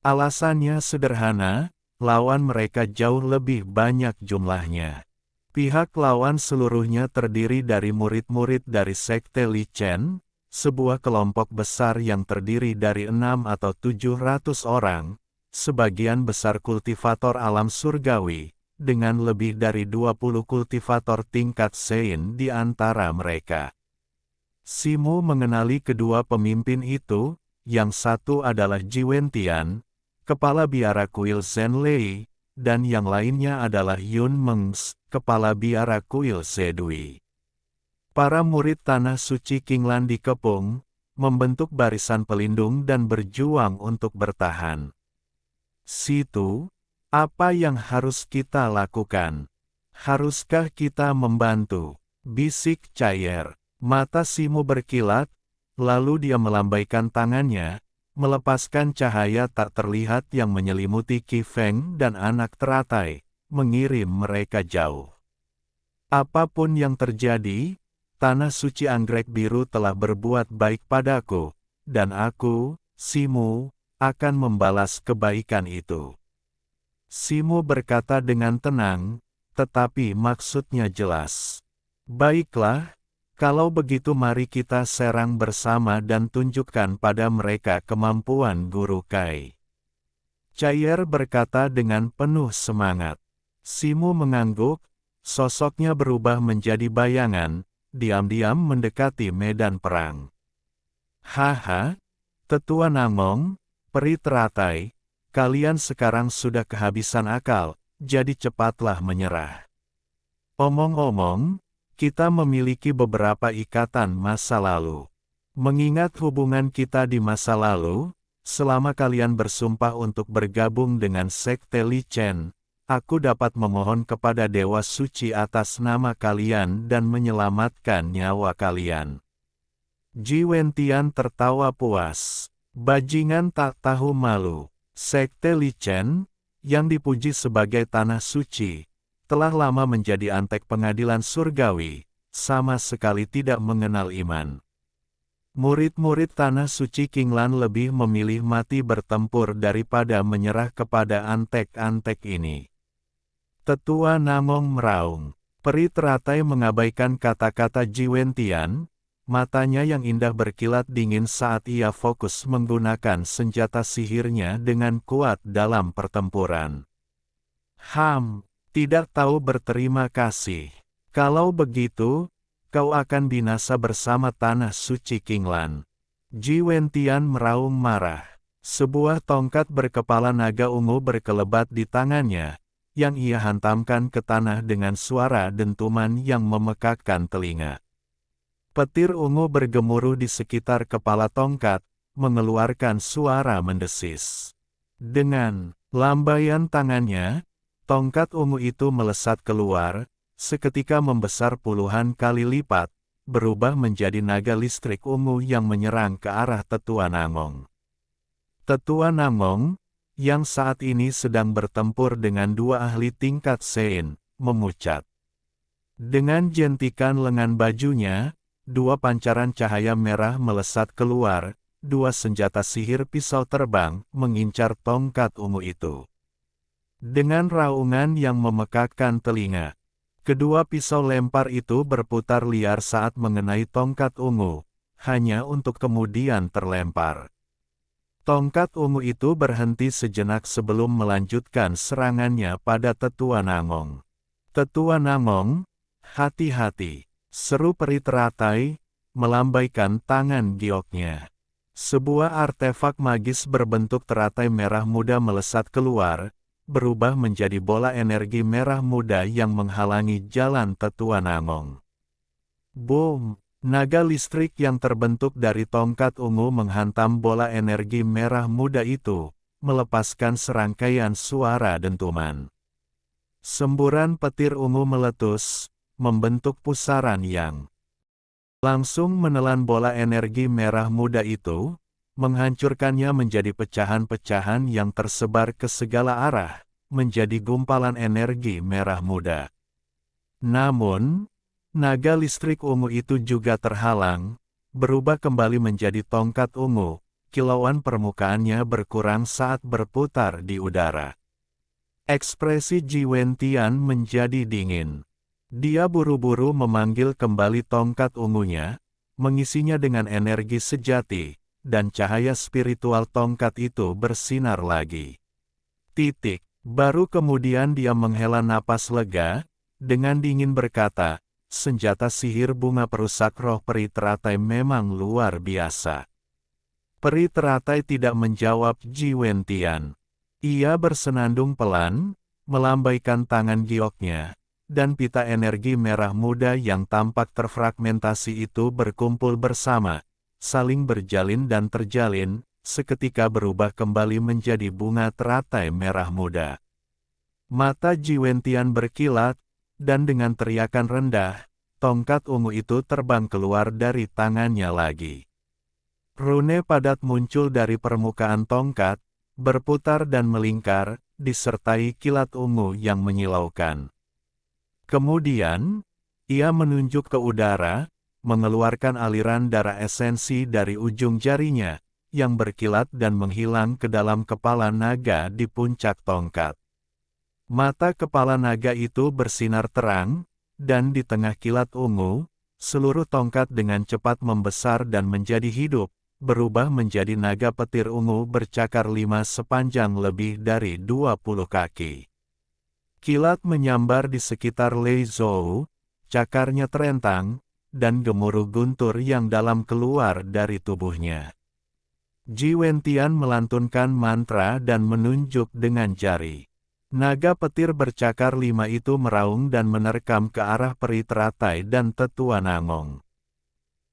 Alasannya sederhana, lawan mereka jauh lebih banyak jumlahnya. Pihak lawan seluruhnya terdiri dari murid-murid dari sekte Li Chen, sebuah kelompok besar yang terdiri dari 6 atau 700 orang, sebagian besar kultivator alam surgawi, dengan lebih dari 20 kultivator tingkat Sein di antara mereka. Simu mengenali kedua pemimpin itu, yang satu adalah Ji Wentian, kepala biara kuil Zhen Lei, dan yang lainnya adalah Yun Mengs, kepala biara kuil Zedui. Para murid tanah suci Qinglan dikepung, membentuk barisan pelindung dan berjuang untuk bertahan. Situ, apa yang harus kita lakukan? Haruskah kita membantu? Bisik Cair. Mata Simu berkilat, lalu dia melambaikan tangannya, melepaskan cahaya tak terlihat yang menyelimuti Qi Feng dan anak teratai, mengirim mereka jauh. Apapun yang terjadi, tanah suci anggrek biru telah berbuat baik padaku, dan aku, Simu, akan membalas kebaikan itu. Simo berkata dengan tenang, tetapi maksudnya jelas. Baiklah, kalau begitu mari kita serang bersama dan tunjukkan pada mereka kemampuan Guru Kai. Cair berkata dengan penuh semangat. Simo mengangguk, sosoknya berubah menjadi bayangan, diam-diam mendekati medan perang. Haha, Tetua Namong, peri teratai, kalian sekarang sudah kehabisan akal, jadi cepatlah menyerah. Omong-omong, kita memiliki beberapa ikatan masa lalu. Mengingat hubungan kita di masa lalu, selama kalian bersumpah untuk bergabung dengan Sekte Li Chen, aku dapat memohon kepada Dewa Suci atas nama kalian dan menyelamatkan nyawa kalian. Ji Wentian tertawa puas. Bajingan tak tahu malu. Sekte Li Chen, yang dipuji sebagai tanah suci, telah lama menjadi antek pengadilan surgawi, sama sekali tidak mengenal iman. Murid-murid tanah suci Qinglan lebih memilih mati bertempur daripada menyerah kepada antek-antek ini. Tetua Namong meraung. Peri teratai mengabaikan kata-kata Ji Wentian. Matanya yang indah berkilat dingin saat ia fokus menggunakan senjata sihirnya dengan kuat dalam pertempuran. Tidak tahu berterima kasih. Kalau begitu, kau akan binasa bersama tanah suci Qinglan. Ji Wentian meraung marah. Sebuah tongkat berkepala naga ungu berkelebat di tangannya, yang ia hantamkan ke tanah dengan suara dentuman yang memekakkan telinga. Petir ungu bergemuruh di sekitar kepala tongkat, mengeluarkan suara mendesis. Dengan lambaian tangannya, tongkat ungu itu melesat keluar, seketika membesar puluhan kali lipat, berubah menjadi naga listrik ungu yang menyerang ke arah Tetua Namong. Tetua Namong, yang saat ini sedang bertempur dengan dua ahli tingkat Sein, memucat. Dengan jentikan lengan bajunya, dua pancaran cahaya merah melesat keluar, dua senjata sihir pisau terbang mengincar tongkat ungu itu. Dengan raungan yang memekakkan telinga, kedua pisau lempar itu berputar liar saat mengenai tongkat ungu, hanya untuk kemudian terlempar. Tongkat ungu itu berhenti sejenak sebelum melanjutkan serangannya pada Tetua Namong. Tetua Namong, hati-hati! Seru peri teratai, melambaikan tangan gioknya. Sebuah artefak magis berbentuk teratai merah muda melesat keluar, berubah menjadi bola energi merah muda yang menghalangi jalan Tetua Namong. Boom! Naga listrik yang terbentuk dari tongkat ungu menghantam bola energi merah muda itu, melepaskan serangkaian suara dentuman. Semburan petir ungu meletus, membentuk pusaran yang langsung menelan bola energi merah muda itu, menghancurkannya menjadi pecahan-pecahan yang tersebar ke segala arah, menjadi gumpalan energi merah muda. Namun, naga listrik ungu itu juga terhalang, berubah kembali menjadi tongkat ungu, kilauan permukaannya berkurang saat berputar di udara. Ekspresi Ji Wentian menjadi dingin. Dia buru-buru memanggil kembali tongkat ungunya, mengisinya dengan energi sejati, dan cahaya spiritual tongkat itu bersinar lagi. Baru kemudian dia menghela napas lega, dengan dingin berkata, senjata sihir bunga perusak roh peri teratai memang luar biasa. Peri teratai tidak menjawab Ji Wentian. Ia bersenandung pelan, melambaikan tangan gioknya, dan pita energi merah muda yang tampak terfragmentasi itu berkumpul bersama, saling berjalin dan terjalin, seketika berubah kembali menjadi bunga teratai merah muda. Mata Ji Wentian berkilat, dan dengan teriakan rendah, tongkat ungu itu terbang keluar dari tangannya lagi. Rune padat muncul dari permukaan tongkat, berputar dan melingkar, disertai kilat ungu yang menyilaukan. Kemudian, ia menunjuk ke udara, mengeluarkan aliran darah esensi dari ujung jarinya, yang berkilat dan menghilang ke dalam kepala naga di puncak tongkat. Mata kepala naga itu bersinar terang, dan di tengah kilat ungu, seluruh tongkat dengan cepat membesar dan menjadi hidup, berubah menjadi naga petir ungu bercakar 5 sepanjang lebih dari 20 kaki. Kilat menyambar di sekitar Lei Zhou, cakarnya terentang, dan gemuruh guntur yang dalam keluar dari tubuhnya. Ji Wentian melantunkan mantra dan menunjuk dengan jari. Naga petir bercakar 5 itu meraung dan menerkam ke arah peri teratai dan tetua Nangong.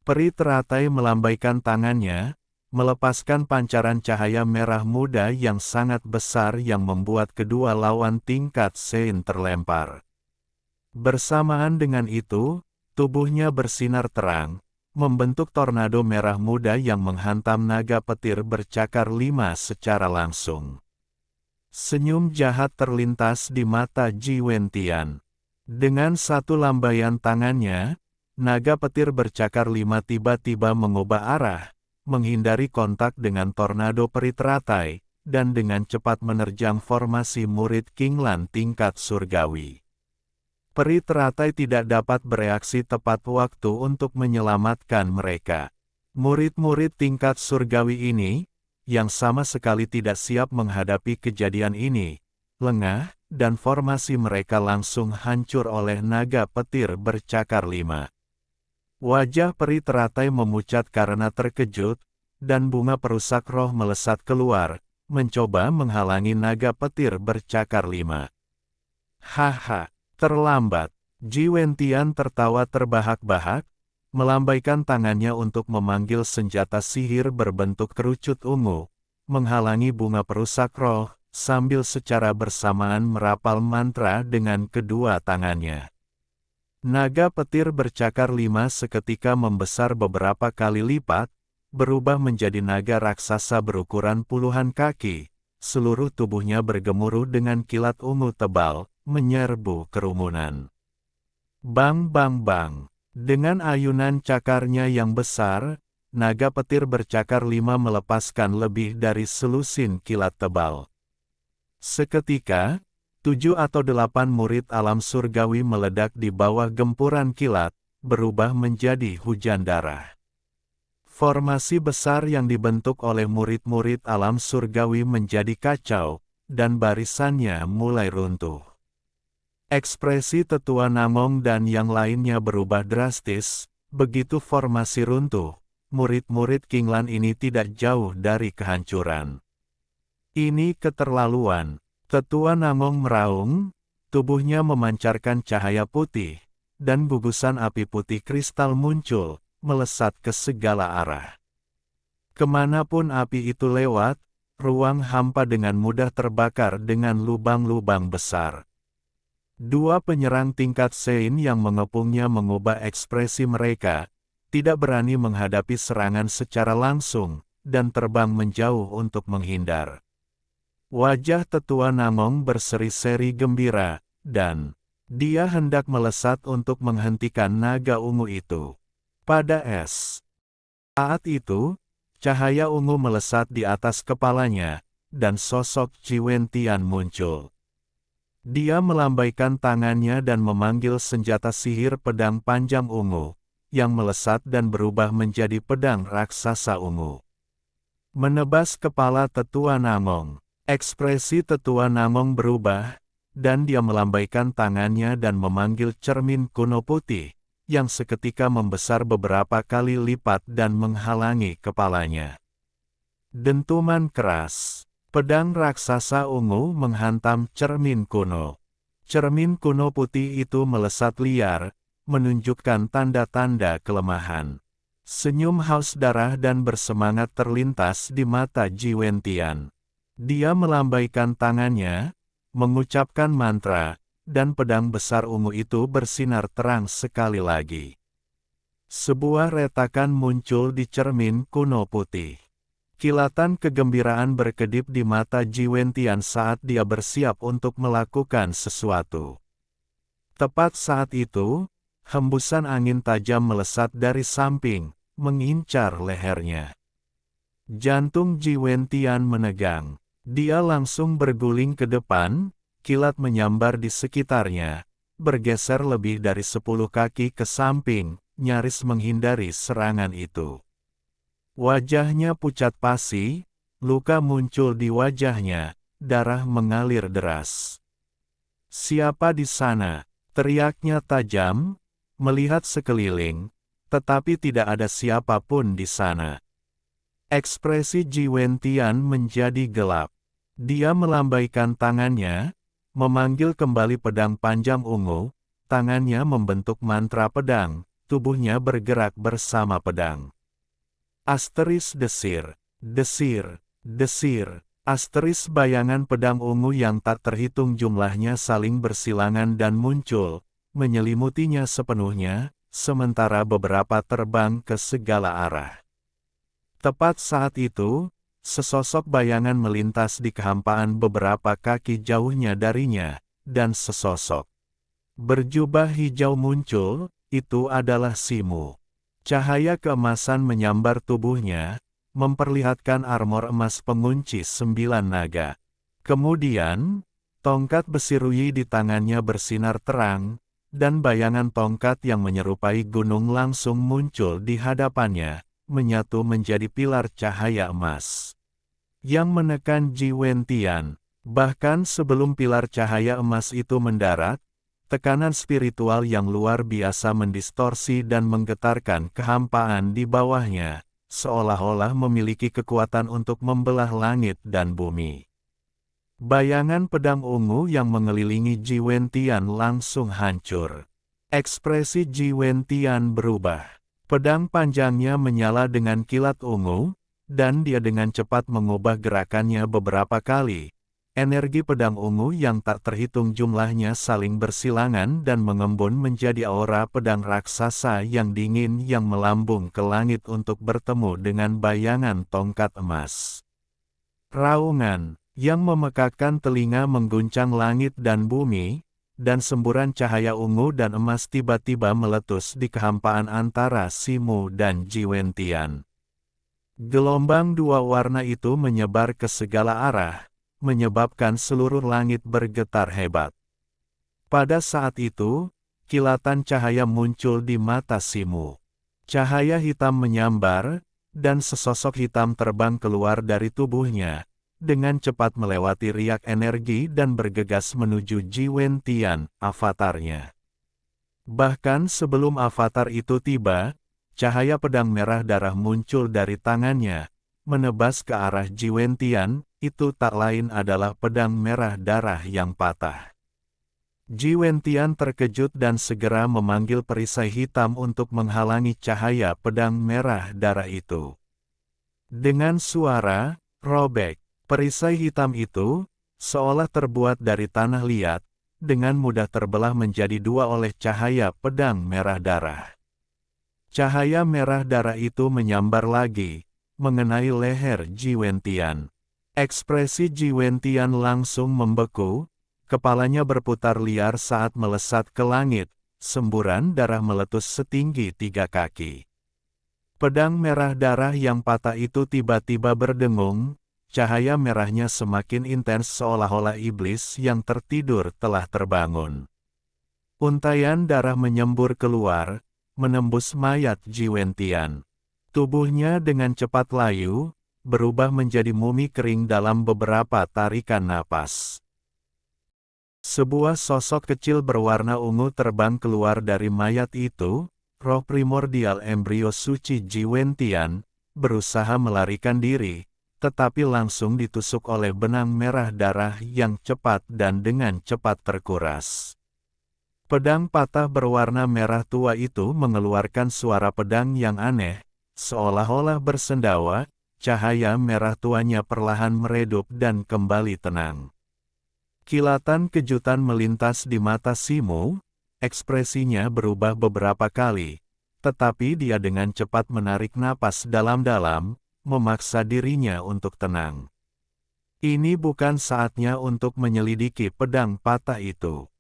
Peri teratai melambaikan tangannya, melepaskan pancaran cahaya merah muda yang sangat besar yang membuat kedua lawan tingkat Sein terlempar. Bersamaan dengan itu, tubuhnya bersinar terang, membentuk tornado merah muda yang menghantam naga petir bercakar 5 secara langsung. Senyum jahat terlintas di mata Ji Wentian. Dengan satu lambaian tangannya, naga petir bercakar 5 tiba-tiba mengubah arah, menghindari kontak dengan tornado peri teratai, dan dengan cepat menerjang formasi murid Kinglan tingkat surgawi. Peri teratai tidak dapat bereaksi tepat waktu untuk menyelamatkan mereka. Murid-murid tingkat surgawi ini, yang sama sekali tidak siap menghadapi kejadian ini, lengah, dan formasi mereka langsung hancur oleh naga petir bercakar 5. Wajah peri teratai memucat karena terkejut, dan bunga perusak roh melesat keluar, mencoba menghalangi naga petir bercakar 5. Haha, terlambat. Ji Wentian tertawa terbahak-bahak, melambaikan tangannya untuk memanggil senjata sihir berbentuk kerucut ungu, menghalangi bunga perusak roh, sambil secara bersamaan merapal mantra dengan kedua tangannya. Naga petir bercakar 5 seketika membesar beberapa kali lipat, berubah menjadi naga raksasa berukuran puluhan kaki, seluruh tubuhnya bergemuruh dengan kilat ungu tebal, menyerbu kerumunan. Bang bang bang. Dengan ayunan cakarnya yang besar, naga petir bercakar 5 melepaskan lebih dari selusin kilat tebal. Seketika, 7 atau 8 murid alam surgawi meledak di bawah gempuran kilat, berubah menjadi hujan darah. Formasi besar yang dibentuk oleh murid-murid alam surgawi menjadi kacau, dan barisannya mulai runtuh. Ekspresi tetua Namong dan yang lainnya berubah drastis, begitu formasi runtuh, murid-murid Kinglan ini tidak jauh dari kehancuran. Ini keterlaluan, tetua Namong meraung, tubuhnya memancarkan cahaya putih, dan gugusan api putih kristal muncul, melesat ke segala arah. Kemanapun api itu lewat, ruang hampa dengan mudah terbakar dengan lubang-lubang besar. Dua penyerang tingkat Sein yang mengepungnya mengubah ekspresi mereka, tidak berani menghadapi serangan secara langsung, dan terbang menjauh untuk menghindar. Wajah tetua Namong berseri-seri gembira, dan dia hendak melesat untuk menghentikan naga ungu itu. Pada saat itu, cahaya ungu melesat di atas kepalanya, dan sosok Ji Wentian muncul. Dia melambaikan tangannya dan memanggil senjata sihir pedang panjang ungu, yang melesat dan berubah menjadi pedang raksasa ungu. Menebas kepala tetua Namong, ekspresi tetua Namong berubah, dan dia melambaikan tangannya dan memanggil cermin kuno putih, yang seketika membesar beberapa kali lipat dan menghalangi kepalanya. Dentuman keras. Pedang raksasa ungu menghantam cermin kuno. Cermin kuno putih itu melesat liar, menunjukkan tanda-tanda kelemahan. Senyum haus darah dan bersemangat terlintas di mata Ji Wentian. Dia melambaikan tangannya, mengucapkan mantra, dan pedang besar ungu itu bersinar terang sekali lagi. Sebuah retakan muncul di cermin kuno putih. Kilatan kegembiraan berkedip di mata Ji Wentian saat dia bersiap untuk melakukan sesuatu. Tepat saat itu, hembusan angin tajam melesat dari samping, mengincar lehernya. Jantung Ji Wentian menegang. Dia langsung berguling ke depan, kilat menyambar di sekitarnya, bergeser lebih dari 10 kaki ke samping, nyaris menghindari serangan itu. Wajahnya pucat pasi, luka muncul di wajahnya, darah mengalir deras. "Siapa di sana?" teriaknya tajam, melihat sekeliling, tetapi tidak ada siapapun di sana. Ekspresi Ji Wentian menjadi gelap. Dia melambaikan tangannya, memanggil kembali pedang panjang ungu, tangannya membentuk mantra pedang, tubuhnya bergerak bersama pedang. Asteris desir, desir, desir, asteris bayangan pedang ungu yang tak terhitung jumlahnya saling bersilangan dan muncul, menyelimutinya sepenuhnya, sementara beberapa terbang ke segala arah. Tepat saat itu, sesosok bayangan melintas di kehampaan beberapa kaki jauhnya darinya, dan sesosok berjubah hijau muncul, itu adalah Simu. Cahaya keemasan menyambar tubuhnya, memperlihatkan armor emas pengunci 9 naga. Kemudian, tongkat besi Ruyi di tangannya bersinar terang, dan bayangan tongkat yang menyerupai gunung langsung muncul di hadapannya, menyatu menjadi pilar cahaya emas yang menekan Ji Wentian. Bahkan sebelum pilar cahaya emas itu mendarat, tekanan spiritual yang luar biasa mendistorsi dan menggetarkan kehampaan di bawahnya, seolah-olah memiliki kekuatan untuk membelah langit dan bumi. Bayangan pedang ungu yang mengelilingi Ji Wentian langsung hancur. Ekspresi Ji Wentian berubah. Pedang panjangnya menyala dengan kilat ungu, dan dia dengan cepat mengubah gerakannya beberapa kali. Energi pedang ungu yang tak terhitung jumlahnya saling bersilangan dan mengembun menjadi aura pedang raksasa yang dingin yang melambung ke langit untuk bertemu dengan bayangan tongkat emas. Raungan yang memekakkan telinga mengguncang langit dan bumi, dan semburan cahaya ungu dan emas tiba-tiba meletus di kehampaan antara Simu dan Ji Wentian. Gelombang dua warna itu menyebar ke segala arah, menyebabkan seluruh langit bergetar hebat. Pada saat itu, kilatan cahaya muncul di mata Simu. Cahaya hitam menyambar, dan sesosok hitam terbang keluar dari tubuhnya, dengan cepat melewati riak energi dan bergegas menuju Ji Wentian, avatarnya. Bahkan sebelum avatar itu tiba, cahaya pedang merah darah muncul dari tangannya, menebas ke arah Ji Wentian, itu tak lain adalah pedang merah darah yang patah. Ji Wentian terkejut dan segera memanggil perisai hitam untuk menghalangi cahaya pedang merah darah itu. Dengan suara robek, perisai hitam itu, seolah terbuat dari tanah liat, dengan mudah terbelah menjadi dua oleh cahaya pedang merah darah. Cahaya merah darah itu menyambar lagi, mengenai leher Ji Wentian. Ekspresi Ji Wentian langsung membeku, kepalanya berputar liar saat melesat ke langit, semburan darah meletus setinggi 3 kaki. Pedang merah darah yang patah itu tiba-tiba berdengung, cahaya merahnya semakin intens seolah-olah iblis yang tertidur telah terbangun. Untaian darah menyembur keluar, menembus mayat Ji Wentian. Tubuhnya dengan cepat layu, berubah menjadi mumi kering dalam beberapa tarikan napas. Sebuah sosok kecil berwarna ungu terbang keluar dari mayat itu, roh primordial embrio suci Ji Wentian, berusaha melarikan diri, tetapi langsung ditusuk oleh benang merah darah yang cepat dan dengan cepat terkuras. Pedang patah berwarna merah tua itu mengeluarkan suara pedang yang aneh, seolah-olah bersendawa, cahaya merah tuanya perlahan meredup dan kembali tenang. Kilatan kejutan melintas di mata Simu, ekspresinya berubah beberapa kali, tetapi dia dengan cepat menarik napas dalam-dalam, memaksa dirinya untuk tenang. Ini bukan saatnya untuk menyelidiki pedang patah itu.